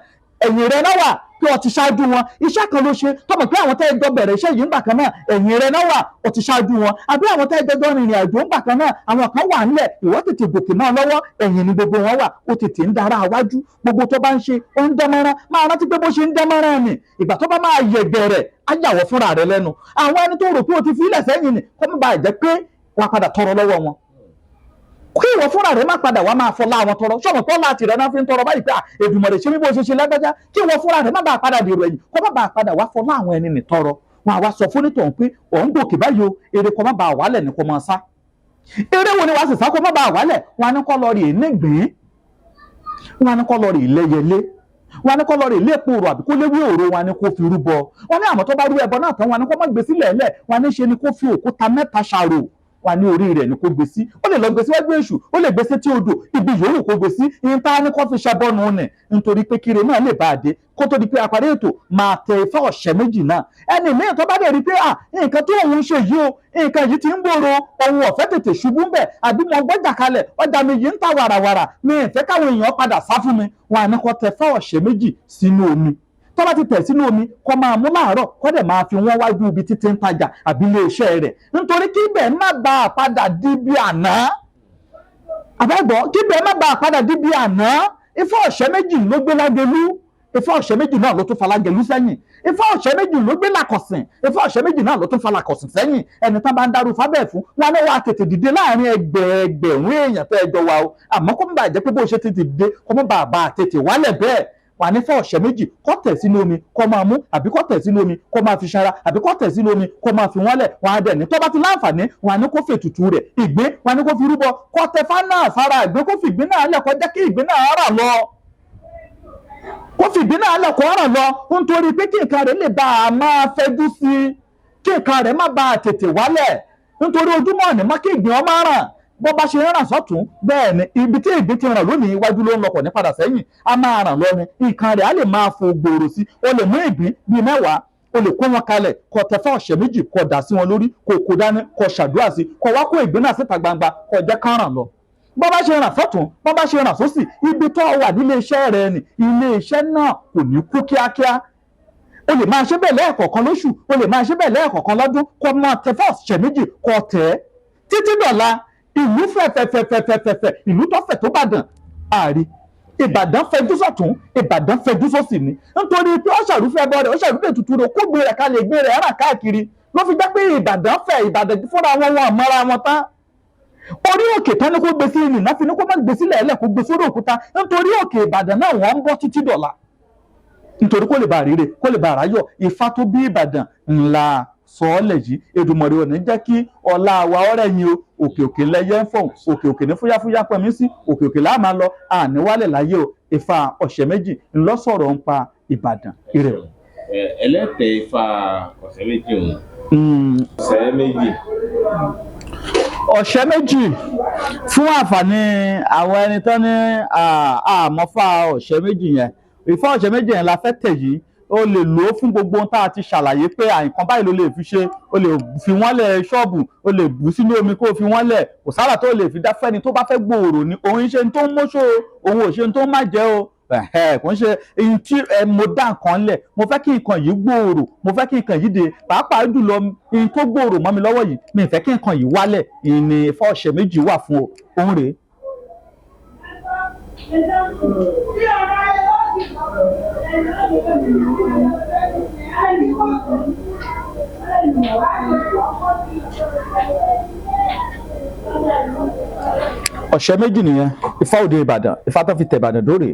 ẹ̀yìn rẹ̀ náà wà pé ó ti ṣáájú wọn iṣẹ́ kan ló ṣe tọ́mọ̀ pé àwọn tẹ́ ẹ jọ bẹ̀rẹ̀ iṣẹ́ yìí nígbà kan náà ẹ̀yìn rẹ̀ náà wà ó ti ṣáájú wọn àbí àwọn tẹ́ ẹ jọ rìnrìn àjò nígbà kan náà àwọn kan wà nílẹ̀ ìwọ tètè gòkè náà lọ́wọ́ ẹ̀yìn ni gbogbo wọn wà ó tètè ń dára wájú gbogbo tó bá ń ṣe ó ń dánmọ́rán máa rántí pé bó ṣe ń dánmọ́rán ni ìgbà tó bá máa yẹ̀gẹ̀rẹ̀ á yàwọ̀ fúnra rẹ̀ lẹ́nu àwọn ẹni tó rò pé ó ti fi ilẹ̀ sẹ́yìn ni kó má bàa jẹ́ pé wọ́n padà tọrọ lọ́wọ́ wọn kí ìwọ fúnra rẹ má padà wá máa fọlá àwọn tọrọ sọmọ tó láti rẹ náà fi ń tọrọ báyìí pé Èdùmàrè ṣe bí bó ṣe ṣe lágbájá kí ìwọ fúnra rẹ má bàa padà dèrò ẹ̀yìn kó má bàa padà wá fọlá àwọn ẹni nì tọrọ wọn àwa sọ fún nítọ̀hún pé òun gòkè báyìí o èrè kó má bàa wálẹ̀ ní kó máa sá eré wo ni wàá sì sá kó má bàa wálẹ̀ wọn á ní kó lọ rí ìnígbìn wọn á ní kó lọ rí ìlẹ́yẹlé wọn á ní kó lọ rí ilé ìpòrò àbí kó léwé òru wọn á ní kó fi rúbọ wọn ní àmọ́ tó bá rú ẹbọ náà tán wọn á ní kó má gbé sílẹ̀ lẹ̀ wọn á ní ṣe ni kó fi òkúta mẹ́ta ṣàrò wà ní orí rẹ̀ ni kó gbé sí ó lè lọ gbé síwájú èṣù ó lè gbé sí tí odò ibi yòówù kó gbé sí ìyẹn tá a ní kó fi ṣàbọ̀nù nì nítorí pé kiri náà lè bá a dé kó tó di pé àparí ètò máa tẹ ifá ọ̀sẹ̀ méjì náà ẹni míì tó bá dẹ̀ rí pé nǹkan tó òun ṣe yìí o nǹkan yìí ti ń gbòòrò ohun ọ̀fẹ́ tètè ṣubú ń bẹ̀ àbí mo gbọ́jà kalẹ̀ ọjà mi yìí ń ta wàràwàrà mi ìfẹ́ káwọn èèyàn padà sá fún mi wọn àní kó tẹ ifá ọ̀sẹ̀ méjì sínú omi tó bá ti tẹ̀ sínú omi kó máa mú láàárọ̀ kó dẹ̀ máa fi wọ́n wájú ibi títí ń tajà àbí ilé iṣẹ́ rẹ̀ nítorí kí ibẹ̀ má bàa padà di bí àná àbẹ́gbọ́ kí ibẹ̀ má bàa padà di bí àná. Ifá ọ̀sẹ̀ méjì ló gbé Lágelú, Ifá ọ̀sẹ̀ méjì náà ló tún fa Lágelú sẹ́yìn, Ifá ọ̀sẹ̀ méjì ló gbé Làkọ̀sìn, Ifá ọ̀sẹ̀ méjì náà ló tún fa Làkọ̀sìn sẹ́yìn. Ẹni tán bá ń darú fábẹ́ fún wọn ní wàá tètè dìde láàrin ẹgbẹ̀ẹgbẹ̀rún èèyàn tẹ́ ẹ jọ wa o, àmọ́ kó má bàa jẹ́ pé bó ṣe ti dìde kó má bàa tètè wálẹ̀ bẹ́ẹ̀. Wà ní Ifá ọ̀sẹ̀ méjì kó tẹ̀ sínú omi kó máa mú àbí kó tẹ̀ sínú omi kó máa fi ṣanra àbí kó tẹ̀ sínú omi kó máa fi wọ́n lẹ̀. Wọ́n á dẹ̀ ní tó bá ti láǹfààní wọ́n á ní kó fètùtù rẹ̀ ìgbín wọ́n á ní kó fi rúbọ kó tẹ fáná fara ìgbín kó fi ìgbín náà lẹ̀ kó jẹ́ kí ìgbín náà rà lọ. Kó fi ìgbín náà lẹ̀ kó rà lọ nítorí pé kí nǹkan rẹ̀ lè bá a máa fẹjú sí i, kí nǹkan rẹ̀ má bàa tètè wálẹ̀ nítorí ojúmọ́ ní má kí ìgbín ọmọ ràn. Bó bá ṣe ràn sọ́tún bẹ́ẹ̀ ni ibi tí ìgbín ti ràn lónìí iwájú ló ń lọ kò ní padà sẹ́yìn, a máa ràn lọ ni nǹkan rẹ̀ á lè máa fò gbòòrò sí. O lè mú ìgbín bíi 10 o lè kó wọn kalẹ̀ kó tẹ Ifá ọ̀sẹ̀ méjì kó dà sí wọn lórí kó dání kó ṣàdúrà sí kó wá kó ìgbín náà síta gbangba kó jẹ́ ká ràn lọ. Bó bá ṣe ràn sọ́tún bó bá ṣe ràn sósì ibi tó wà nílé iṣẹ́ rẹ ni ilé iṣẹ́ náà kò ní kú kíákíá. O lè máa ṣe bẹ́ẹ̀ lẹ́ẹ̀kọ̀ọ̀kan lóṣù, o lè máa ṣe bẹ́ẹ̀ lẹ́ẹ̀kọ̀ọ̀kan lọ́dún kó máa tẹ Ifá ọ̀sẹ̀ méjì kó tẹ̀ títí dọ̀la. Ìlú fẹ̀fẹ̀fẹ̀fẹ̀fẹ̀ ìlú tó fẹ̀ tó bàdàn àárí Ìbàdàn fẹjú sọ̀tún Ìbàdàn fẹjú sósì ni nítorí pé ó ṣàrúfẹ́ bọ́ rẹ̀ ó ṣàrúfẹ́ tutù rẹ̀ kó gbé rẹ̀ ká lè gbé rẹ̀ rà káàkiri ló fi jẹ́ pé Ìbàdàn fẹ̀ Ìbàdàn fúnra wọn mọ́ra wọn tán. Orí òkè tán ni kó gbé sí ìlú náà fi ní kó má gbé sílẹ̀ ẹlẹ́ kó gbé sórí òkúta nítorí òkè Ìbàdàn náà wọ́n ń bọ́ títí dọ̀la nítorí kó lè bá rire kó lè bá ráyọ̀. Ifá tó bí Ìbàdàn ńlá sọ́ọ̀lẹ̀ yìí Èdùmàrè ò ní jẹ́ kí ọlá wa ọ̀rẹ́ yín o. Òkè òkè lẹ́yẹ ń fọ̀hún òkè òkè ní fúyáfúyá pẹ̀mí sí òkè òkè láà máa lọ àníwálẹ̀ láyé o. Ifá ọ̀sẹ̀ méjì ńlọ́sọ̀rọ̀ ń pa Ìbàdàn ire. ẹlẹ́tẹ̀ Ifá ọ̀sẹ̀ méjì òun ọ̀sẹ̀ méjì. Ọ̀sẹ̀ méjì fún àǹfààní àwọn ẹni tán ní àmọ́fà ọ̀sẹ̀ méjì yẹn. Ifá ọ̀sẹ̀ méjì yẹn la fẹ́ tẹ̀ yìí o lè lò ó fún gbogbo ohun tá a ti ṣàlàyé pé àìkan báyìí ló lè fi ṣe. O lè fi wọ́n lẹ̀ ṣọ́ọ̀bù o lè bù sínú omi kó o fi wọ́n lẹ̀ kò sára tó lè fi dá fẹ́ni tó bá fẹ́ gbòòrò ni òun ṣe ń tó ń mọ́ṣọ́ òun ò ṣe ń tó ń má jẹ́ o kò ń ṣe èyí tí mo dá nǹkan lẹ̀ mo fẹ́ kí nǹkan yìí gbòòrò mo fẹ́ kí nǹkan yìí dé pàápàá jùlọ èyí tó gbòòrò mọ́ mi lọ́wọ́ yìí mi ì fẹ́ kí nǹkan yìí wálẹ̀ ìní Ifá ọ̀sẹ̀ méjì wà fún òun rèé. Ọ̀sẹ̀ méjì nìyẹn Ifá òde Ìbàdàn Ifá tán fi tẹ̀ Ìbàdàn dóòrè.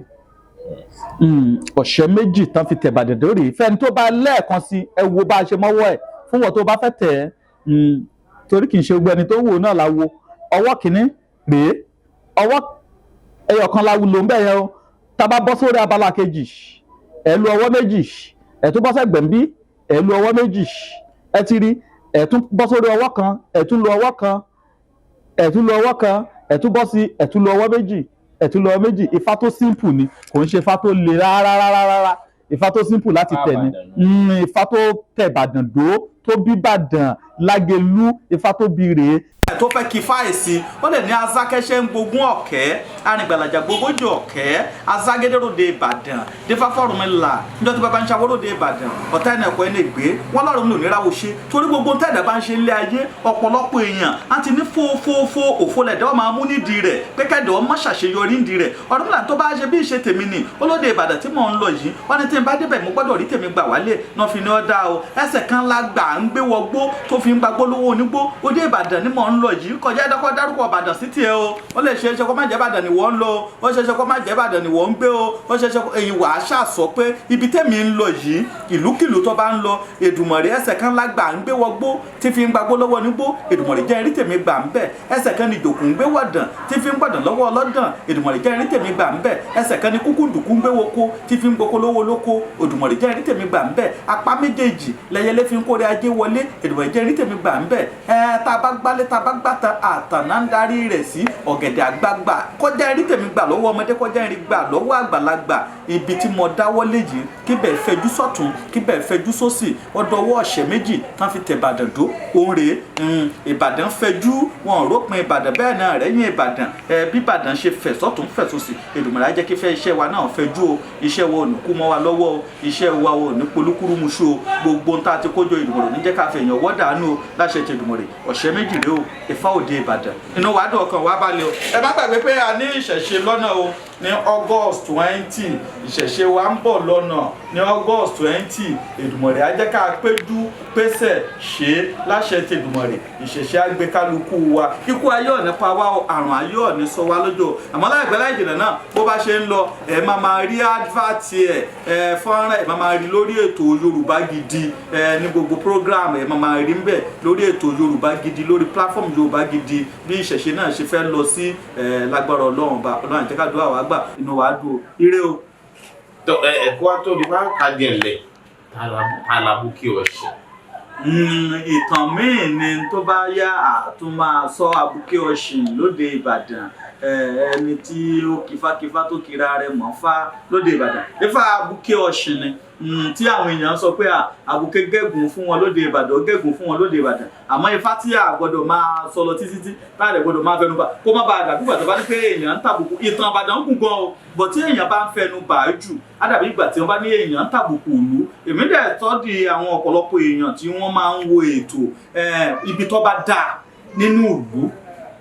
Ọ̀sẹ̀ méjì tán fi tẹ̀ Ìbàdàn dóòrè fẹ́ni tó bá lẹ́ẹ̀kan sí ẹ wo bá a ṣe mọ́wọ́ ẹ̀ fún wọn tó bá fẹ́ tẹ̀ ẹ́ torí kì í ṣe gbogbo ẹni tó wò náà la wo. Ọwọ́ kìíní rèé ọwọ́ ẹyọ̀kan la wo ló ń bẹ̀ yẹn o. Tá bá bọ́ sórí abala kejì ẹ lu ọwọ́ méjì ẹ tún bọ́ sẹ́gbẹ̀ ń bí ẹ lu ọwọ́ méjì ẹ ti rí ẹ tún bọ́ sórí ọwọ́ kan ẹ tún lu ọwọ́ kan ẹ tún lu ọwọ́ kan ẹ tún bọ́ sí ẹ tún lu ọwọ́ méjì ẹ tún lu ọwọ́ méjì. Ifá tó simple ni kò ń ṣe Ifá tó le rárá Ifá tó simple láti tẹ̀ ni Ifá tó tẹ̀ Ìbàdàn dó tó bí Ìbàdàn Lágelú Ifá tó bí rèé. Tó fẹ́ kí fáìsì ó lè ní azákẹ́ṣẹ́ ń gbógun ọ̀kẹ́ arìngbàlàjà gbogójì ọ̀kẹ́ azágédéròde Ìbàdàn Dífáfọ́rúnmìlà níjọ́ tí bàbá ń ṣàwọ́ròde Ìbàdàn ọ̀tá ẹ̀nà ẹ̀kọ́ ẹni gbé wọ́n lọ́rùn lò níra òṣè torí gbogbo tẹ́ẹ̀dá bá ń ṣe ilé ayé ọ̀pọ̀lọpọ̀ èèyàn á ti ní fófófó òfolẹ̀dẹ́ wọn máa mú nídìí rẹ̀ pé kẹ́dọ̀ ọmọ ṣàṣeyọrí nídìí rẹ̀ Ọ̀rúnmìlà tó bá ṣe bí ìṣe tèmi ni olóde Ìbàdàn tí mò ń lọ yìí wọ́n ní tí n bá débẹ̀ mo gbọ́dọ̀ rí tèmi gbà wálé náà fi ní ọ́ dá o ẹsẹ̀ kan la gbà ń gbé wọgbó tó fi ń gbagbó lówó onígbó òde Ìbàdàn ni mò ń lọ yìí kọjá ẹ̀dọ́kọ́ dárúkọ Ìbàdàn sí tiẹ̀ o ó lè ṣe é ṣe kó má jẹ́ Ìbàdàn ni wọ́n ń lọ ó ṣe é ṣe kó má jẹ́ Ìbàdàn ni wọ́n ń gbé o ó ṣe é ṣe èyí wàá ṣàṣọ pé ibi tẹ́mi ń lọ yìí ìlúkìlú tó bá ń lọ Èdùmàrè ẹsẹ̀ kan lágbà ń gbé wọgbó tí fi ń gbagbó lọ́wọ́ nígbó Èdùmàrè jẹ́ rí tèmi gbà ń bẹ̀ ẹsẹ̀ kan ni ìjòkù ń gbé wọ̀dàn tí fi ń gbọ̀dàn lọ́wọ́ ọlọ́dàn Èdùmàrè jẹ́ rí tèmi gbà ń bẹ̀ ẹsẹ̀ kan ni kúkúndùkú ń gbé woko tí fi ń gboko lówó lóko Èdùmàrè jẹ́ rí tèmi gbà ń bẹ̀ apá méjèèjì lẹ́yẹlé fi ń kórè ajé wọlé Èdùmàrè jẹ́ rí tèmi gbà ń bẹ̀ tá a bá gbálé tá a bá gbàtà àtàná ń darí rẹ̀ sí ọ̀gẹ̀dẹ̀ àgbààgbà kọjá erí tèmi gbà lọ́wọ́ ọmọdé kọjá erí gbà lọ́wọ́ àgbàlagbà ibi tí mo dáwọ́ lé yìí kíbẹ̀ fẹjú sọ́tún kíbẹ̀ fẹjú sósì ọdọwọ́ ọ̀sẹ̀ méjì tán fi tẹ̀ Ìbàdàn dó òun rèé Ìbàdàn fẹjú wọn rópin Ìbàdàn bẹ́ẹ̀ náà rẹ́yìn Ìbàdàn bí Ìbàdàn ṣe fẹ̀ sọ́tún fẹ̀ sósì Èdùmàrè á jẹ́ kí fẹ́ iṣẹ́ wa náà fẹjú o iṣẹ́ wa ò ní kú mọ́ wa lọ́wọ́ o iṣẹ́ wa ò ní polúkúrúmuṣu o gbogbo ń tá a ti kójọ Èdùmàrè ní jẹ́ ká fẹ̀yàn wọ́ dànù o láṣẹ ti Èdùmàrè ọ̀sẹ̀ méjì rèé o Ifá òde Ìbàdàn inú wa dùn ọkàn wa balẹ̀ o ẹ má gbàgbé pé a ní ìṣẹ̀ṣe lọ́nà o ní August 20 ìṣẹ̀ṣe wa ń bọ̀ lọ́nà ní August 20 Èdùmàrè á jẹ́ ká péjú pésẹ̀ ṣe láṣẹ ti Èdùmàrè ìṣẹ̀ṣe àgbékálukú wa ikú ayé ò ní pa wá o àrùn ayé ò ní sọ wá lójó àmọ́ láìpẹ́ láì jìnnà náà bó bá ṣe ń lọ ẹ máa rí advert ẹ fọ́nrán ẹ máa rí lórí ètò Yorùbá Gidi ní gbogbo program ẹ máa rí ń bẹ̀ lórí ètò Yorùbá Gidi lórí platform Yorùbá Gidi bí ìṣẹ̀ṣe náà ṣe fẹ́ lọ sí lágbára Ọlọ́run bá Ọlọ́run àjẹkádùá wa gbà inú wa dùn ire o. ẹ̀kọ́ tó di máa ń kàdí ẹ̀lẹ̀ Alábùkí Ọ̀ṣìn. Ìtàn míì ni tó bá yá àtún máa sọ Àbùkí Ọ̀ṣìn lóde Ìbàdàn ẹni tí ó kífákífá tó kira rẹ̀ mọ́ fá lóde Ìbàdàn Ifá Àbùkí Ọ̀ṣìn ni tí àwọn èèyàn sọ pé Àbùkí gégùn fún wọn lóde Ìbàdàn gégùn fún wọn lóde Ìbàdàn àmọ́ Ifá tí a gbọ́dọ̀ máa sọ lọ títí táàdẹ̀ gbọ́dọ̀ máa fẹnu bà kó má bàa dàbí ìgbà tó bá ní pé èèyàn ń tàbùkù ìtàn Ìbàdàn gùn gan o bọ̀ tí èèyàn bá ń fẹnu bà á jù á dàbí ìgbà tí wọ́n bá ní èèyàn ń tàbùkù ìlú èmi dẹ̀ tọ́ di àwọn ọ̀pọ̀lọpọ̀ èèyàn tí wọ́n máa ń wo ètò ibi tó bá dáa nínú ìlú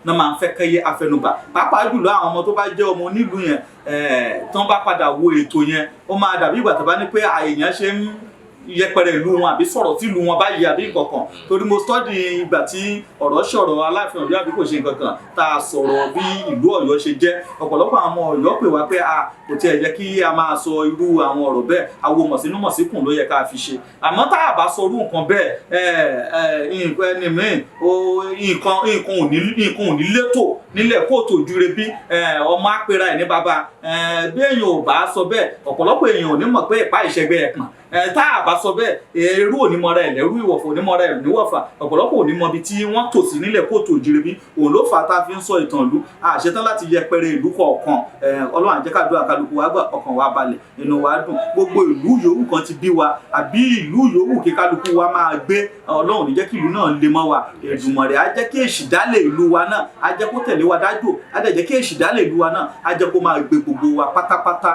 náà máa ń fẹ́ kẹ́yẹ afẹnubà pàápàá jùlọ àwọn ọmọ tó bá jẹ́ ọmọ onílùú yẹn tí wọ́n bá padà wo ètò yẹn ó máa dàbí ìgbà tó bá ní pé èèyàn ṣe ń yẹpẹrẹ ìlú wọn àbí sọ̀rọ̀ tí ìlú wọn báyìí àbí nǹkankan torí mo study ìgbà tí ọ̀rọ̀ sọ̀rọ̀ Aláàfin Ọ̀yọ́ àbí kò ṣe nǹkankan tá a sọ̀rọ̀ bí ìlú Ọ̀yọ́ ṣe jẹ́ ọ̀pọ̀lọpọ̀ àwọn ọmọ Ọ̀yọ́ pè wá pé kò tiẹ̀ jẹ́ kí a máa sọ irú àwọn ọ̀rọ̀ bẹ́ẹ̀ awo mọ̀sínú mọ̀síkùn ló yẹ ká fi ṣe àmọ́ tá a bá sọ irú nǹkan bẹ́ẹ̀ nǹkan ẹni míì nǹkan ò ní létò nílẹ̀ kóòtù òjúre bí ọmọ àpẹẹrẹ ẹ̀ ní bàbá bí èèyàn ò bá sọ bẹ́ẹ̀ ọ̀pọ̀lọpọ̀ èèyàn ò ní mọ̀ pé ìpá ìṣẹ́gbẹ́ ẹ̀ pọ̀n tá a bá sọ bẹ́ẹ̀ ẹrú onímọ̀ra ẹ̀ lẹ́rú ìwọ̀fọ̀ onímọ̀ra ẹ̀ níwọ̀fà ọ̀pọ̀lọpọ̀ onímọ̀ ibi tí wọ́n tò sí nílẹ̀ kóòtù òjìrì bí òun ló fà á tá a fi ń sọ ìtàn ìlú àṣetán láti yẹpẹrẹ ìlú kọ̀ọ̀kan Ọlọ́run àjẹkádùá kálukú wa gbà ọkàn wa balẹ̀ inú wa dùn gbogbo ìlú yòówù kan ti bí wa àbí ìlú yòówù kí kálukú wa máa gbé Ọlọ́run ní jẹ́ kí ìlú náà lè mọ́ wa Èdùmàrè á jẹ́ kí èṣì dálé ìlú wa náà á jẹ́ kó tẹ̀lé wa dájò á dẹ̀ jẹ́ kí èṣì dálé ìlú wa náà á jẹ́ kó máa gbé gbogbo wa pátápátá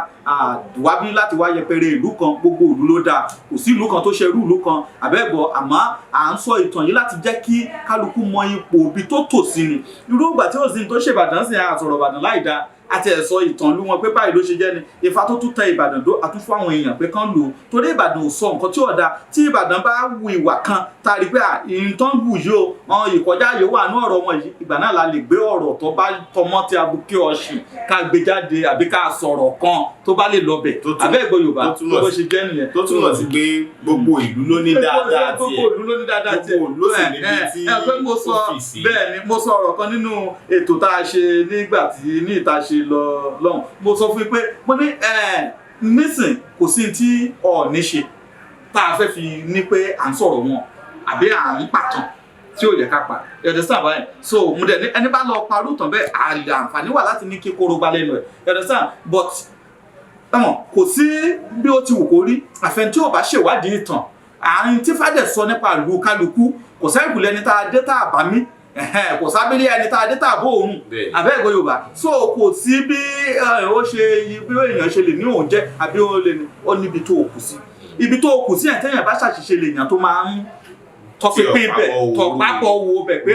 wábí láti wá yẹpẹrẹ ìlú kan gbogbo ìlú ló dáa kò sí ìlú kan tó ṣerú ìlú kan àbẹ́gbọ́ àmọ́ à ń sọ ìtàn yìí láti jẹ́ kí kálukú mọ ipò ibi tó tò sí ni irú ìgbà tí ó sì tó ṣe Ìbàdàn sí àsọ̀rọ̀ Ìbàdàn láì dáa àti ẹ̀sọ́ ìtàn lú wọn pé báyìí ló ṣe jẹ́ ni Ifá tó tún tẹ Ìbàdàn dó àtúnfọ́ àwọn èèyàn pé kán lò ó torí Ìbàdàn ò sọ nǹkan tí ò dáa tí Ìbàdàn bá wu ìwà kan tá a rí pé ìtàn wù yìí o wọn ìkọjá yìí wà ní ọ̀rọ̀ wọn yìí ìgbà náà la lè gbé ọ̀rọ̀ tó bá tọmọ́ ti Àbùkí Ọ̀ṣìn ká gbé jáde àbí ká sọ̀rọ̀ kan tó bá lè lọbẹ̀ àbẹ́ ìgbò Yorùbá tó ṣe jẹ́ nìyẹn. tó túmọ̀ sí pé gbogbo ìlú ló ní dáadáa tiẹ̀ gbogbo ìlú ló ní dáadáa tiẹ̀ gbogbo ló sì níbi tí ọ́fíìsì. bẹ́ẹ̀ ni mo sọ ọ̀rọ̀ kan nínú ètò tá a ṣe nígbà tí ní ìta ṣe lọ́hùn mo sọ fún yín pé mo ní nísìn kò sí tí Ọọ̀ni ṣe tá a fẹ́ fi ní pé à ń sọ̀rọ̀ wọn àbí à ń pàtàn tí ò yẹ ká pa ẹ̀rọ sáà báyìí so mo dẹ̀ ní ẹni bá lọ parú tán bẹ́ẹ̀ àǹfààní wà láti ní kí kóró gbá lẹ́nu ẹ̀ ẹ̀rọ sáà but kò sí bí ó ti wù kó rí àfẹn tí ò bá ṣèwádìí ìtàn àárín tí fàdẹ̀ sọ nípa ìlú kálukú kò sẹ́yìn lẹ́ni tá a dé tá a bá mí kò sábẹ́lẹ̀ ẹni tá a dé tá a bó òun àbẹ́ ìgbọ́ Yorùbá so kò sí bí ó ṣe bí èèyàn ṣe lè ní òun jẹ́ àbí ó níbi tó kù sí ibi tó kù sí ẹ̀ tẹ́yìn bá ṣàṣìṣe lèèyàn tó máa ń tọpinpin bẹ̀ tọpapọ̀ wo bẹ̀ pé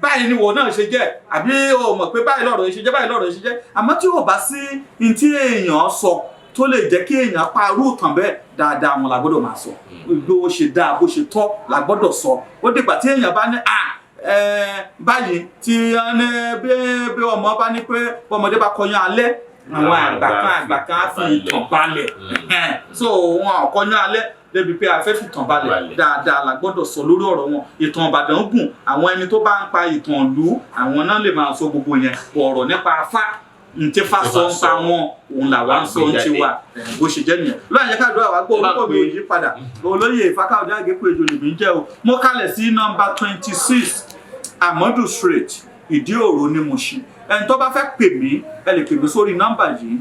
báyìí ni wọ́n náà ṣe jẹ́ àbí o mọ̀ pé báyìí lọ́rọ̀ ṣe jẹ́ báyìí lọ́rọ̀ ṣe jẹ́ àmọ́ tí ò bá sí ní tí èèyàn sọ tó lè jẹ́ kí èèyàn pa irú ìtàn bẹ́ẹ̀ dáadáa wọn la gbọ́dọ̀ máa sọ bó ṣe dáa bó ṣe tọ́ la gbọ́dọ̀ sọ ó dìgbà tí èèyàn bá ní báyìí tí bí ọmọ bá ní pé ọmọdé bá kọyán alẹ́ àwọn àgbà kan á fi ìtàn balẹ̀ so wọn kọyán alẹ́ débi pé a fẹ́ fi ìtàn balẹ̀ dáadáa la gbọ́dọ̀ sọ lórí ọ̀rọ̀ wọn ìtàn Ìbàdàn gùn àwọn ẹni tó bá ń pa ìtàn ìlú àwọn náà lè máa sọ gbogbo yẹn ọ̀rọ̀ nípa Ifá ntí Ifá sọ ń pa wọn òun làwa ń sọ ń ti wà bó ṣe jẹ́ nìyẹn lóyún àyẹ̀ká àdúrà wa gbọ́ orúkọ mi ò yí padà olóyè Ìfákáyọ̀dé Àgékù Ejò lèmi ń jẹ́ o mo kalẹ̀ sí nọ́mbà 26 Amadu Street Ìdí Òro ní Mushin. Ẹni tó bá fẹ́ pè mí ẹ lè pè mí sórí nọ́mbà yìí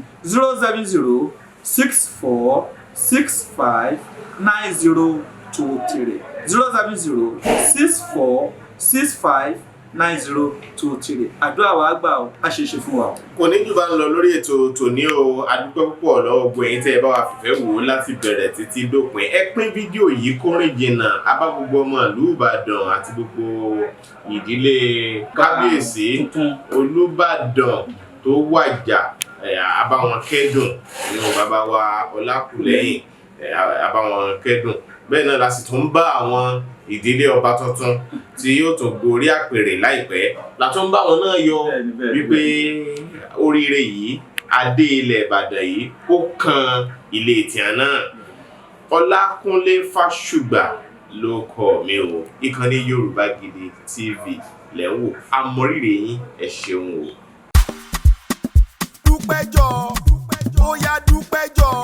07064659023 07064659023. Àdúrà wa gbà ó a ṣe ṣe fún wa. Kò ní jù bá ń lọ lórí ètò tòní o. A dúpẹ́ púpọ̀ lọ́wọ́ gbogbo ẹ̀yin tẹ́ ẹ bá wa fìfẹ́ wò ó láti bẹ̀rẹ̀ títí dópin. Ẹ pín fídíò yìí kó rìn jìnnà. A bá gbogbo ọmọ ìlú Ìbàdàn àti gbogbo ìdílé kábíyèsí Olúbàdàn tó wàjà a bá wọn kẹ́dùn nínú bàbá wa Ọlákùlẹ́yìn a bá wọn kẹ́dùn. Bẹ́ẹ̀ náà la sì tún bá àwọn ìdílé ọba tuntun tí yóò tún gorí àpèrè láìpẹ́ la tún bá wọn náà yọ wípé oríire yìí adé ilẹ̀ Ìbàdàn yìí ó kan ilé ìtìyàn náà. Ọlákúnlé Fásùgbà ló kọ mi o. Ìkànnì Yorùbá Gidi TV lẹ́wọ̀ amọ̀rírì yín ẹ ṣeun o. Dúpẹ́jọ́ ó yá dúpẹ́jọ́.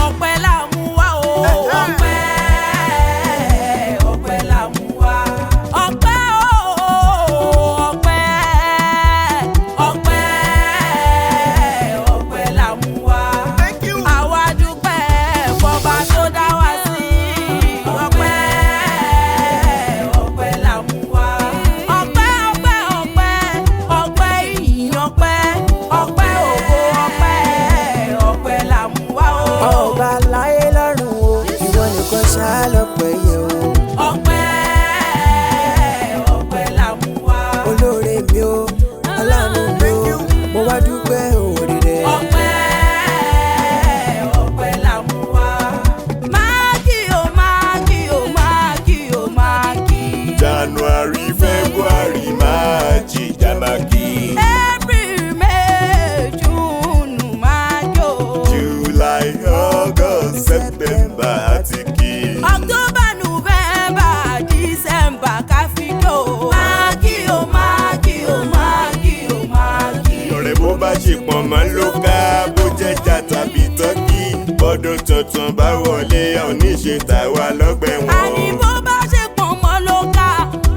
Ọpẹ́ la mú wá o. Ọpẹ́ la mú wá. Ọpẹ́ la mú wá. Àwa dúpẹ́ fọba tó dá wa sí. Ọpẹ́ la mú wá. Ọpẹ́ ìyìn ọpẹ́ ògo ọpẹ́ la mú wá o. Ọba láyé lọ́run o, ìwọ nìkan ṣáá lọ́pẹ́ yẹ o. Ọpẹ́ la mú wá. Olóore mi o, aláàánú mi o, mo wá dúpẹ́ òwòrì rẹ̀. Ọpẹ́ la mú wá. Máàkì o máàkì o máàkì o máàkì. January, February, March, Jamaki. April, May, June, máàkì o. July, August, September, Atiki. October, November, December, káfíńtò. Máàkì o máàkì o máàkì o máàkì. Ọ̀rẹ́ bó bá ṣe pọ̀ mọ́ ló ká bó jẹ́jà tàbí tọ́kì. Bọ́dún tuntun bá wọlé àwọn oníṣe tàwa lọ́gbẹ̀ wọn. Àní bó bá ṣe pọ̀n mọ́ ló ká,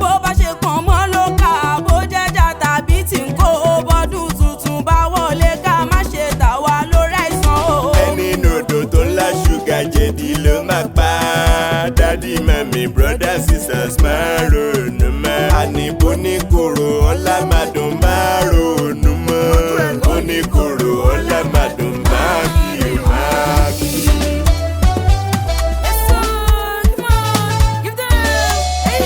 bó bá ṣe pọ̀n mọ́ ló ká, bó jẹ́jà tàbí tí ń kó bọ́dún tuntun bá wọlé ká má ṣe tà wá lórí àìsàn o. Ẹni nòdò tó ńlá ṣúgà jẹ̀dí ló máa pa. Dádì mẹ́mi brothers sisters máa ronú mọ́. Àní bó ní kòrò ọ̀la máa dùn máa ronú mọ́. Bó ní kòrò ọ̀la máa dùn máa kí o máa kí. Yes, sir. Come on, give them. Hey.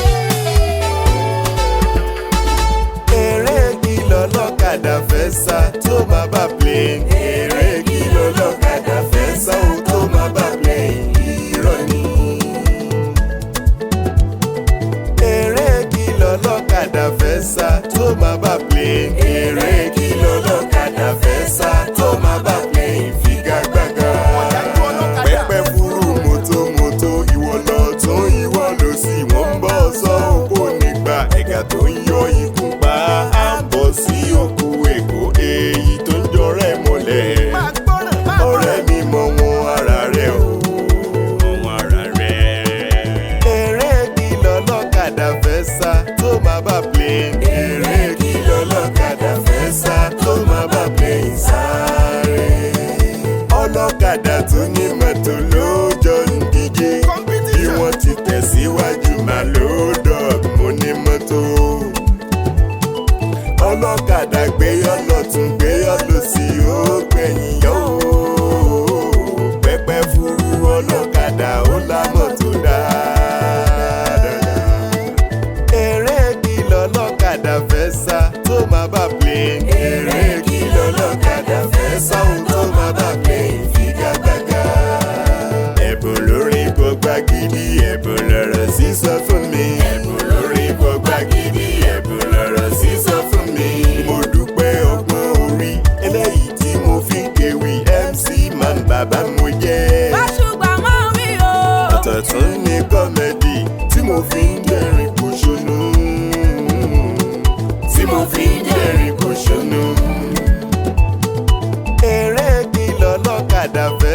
Eré kìlọ̀ lọ́kadà fẹ́ sá tó máa bá plane. Eré kìlọ̀ lọ́kadà fẹ́ sá ó tó máa bá plane. Irọ́ ni. Eré kìlọ̀ lọ́kadà fẹ́ sá tó máa bá plane. Eré kìlọ̀ lọ́kadà fẹ́ sá tó máa bá plane. Figagbága. Pẹ́pẹ́ fúru mọ́tò ìwọ lọ tún ìwọ lọ sí wọ́n ń bọ̀ sọ òkú nígbà ẹ̀gà tó ń yọ ikú pa á ń bọ̀ sí òkú èkó èyí tó ń jọrẹ́ mọ́lẹ̀. Ọ̀rẹ́ mi mọ wọn ara rẹ̀ o. Wọn ara rẹ̀. Eré kìlọ̀ lọ́kadà fẹ́ sá tó máa bá plane. Eré kìlọ̀ lọ́kadà fẹ́ sá tó máa bá plane sáré. Ọlọ́kadà tó ní mọ́tò ló jọ ń díje. Bí wọ́n ti tẹ̀síwájú máa ló dọ̀g mo ní mọ́tò. Ọlọ́kadà gbéyọ́ lọ́tún gbéyọ́ lọ́sì ó gbẹ̀yìn yọ ó. Pẹ́pẹ́ fúru ọlọ́kadà ó lá mọ́tò dáadáa. Eré kìlọ̀ lọ́kadà fẹ́ sá tó máa bá plane. Eré kìlọ̀ lọ́kadà fẹ́ sá ó tó máa bá plane. Figagbága. Ẹ̀bùn lórí gbọ́gbá gidi ẹ̀bùn lọ́rọ̀ sísọ fún mi. Ẹ̀bùn lórí gbọ́gbá gidi ẹ̀bùn lọ́rọ̀ sísọ fún mi. Mo dúpẹ́ ọgbọ́n orí eléyìí tí mo fi ń kéwì MC man bàbá mo jẹ́. Fásùgbà mọ́ mi o. Ọ̀tọ̀ tún ní kọ́mẹ́dì tí mo fi ń dẹ́rìn kúṣonú. Tí mo fi ń dẹ́rìn kúṣonú. Eré kìlọ̀ lọ́kadà fẹ́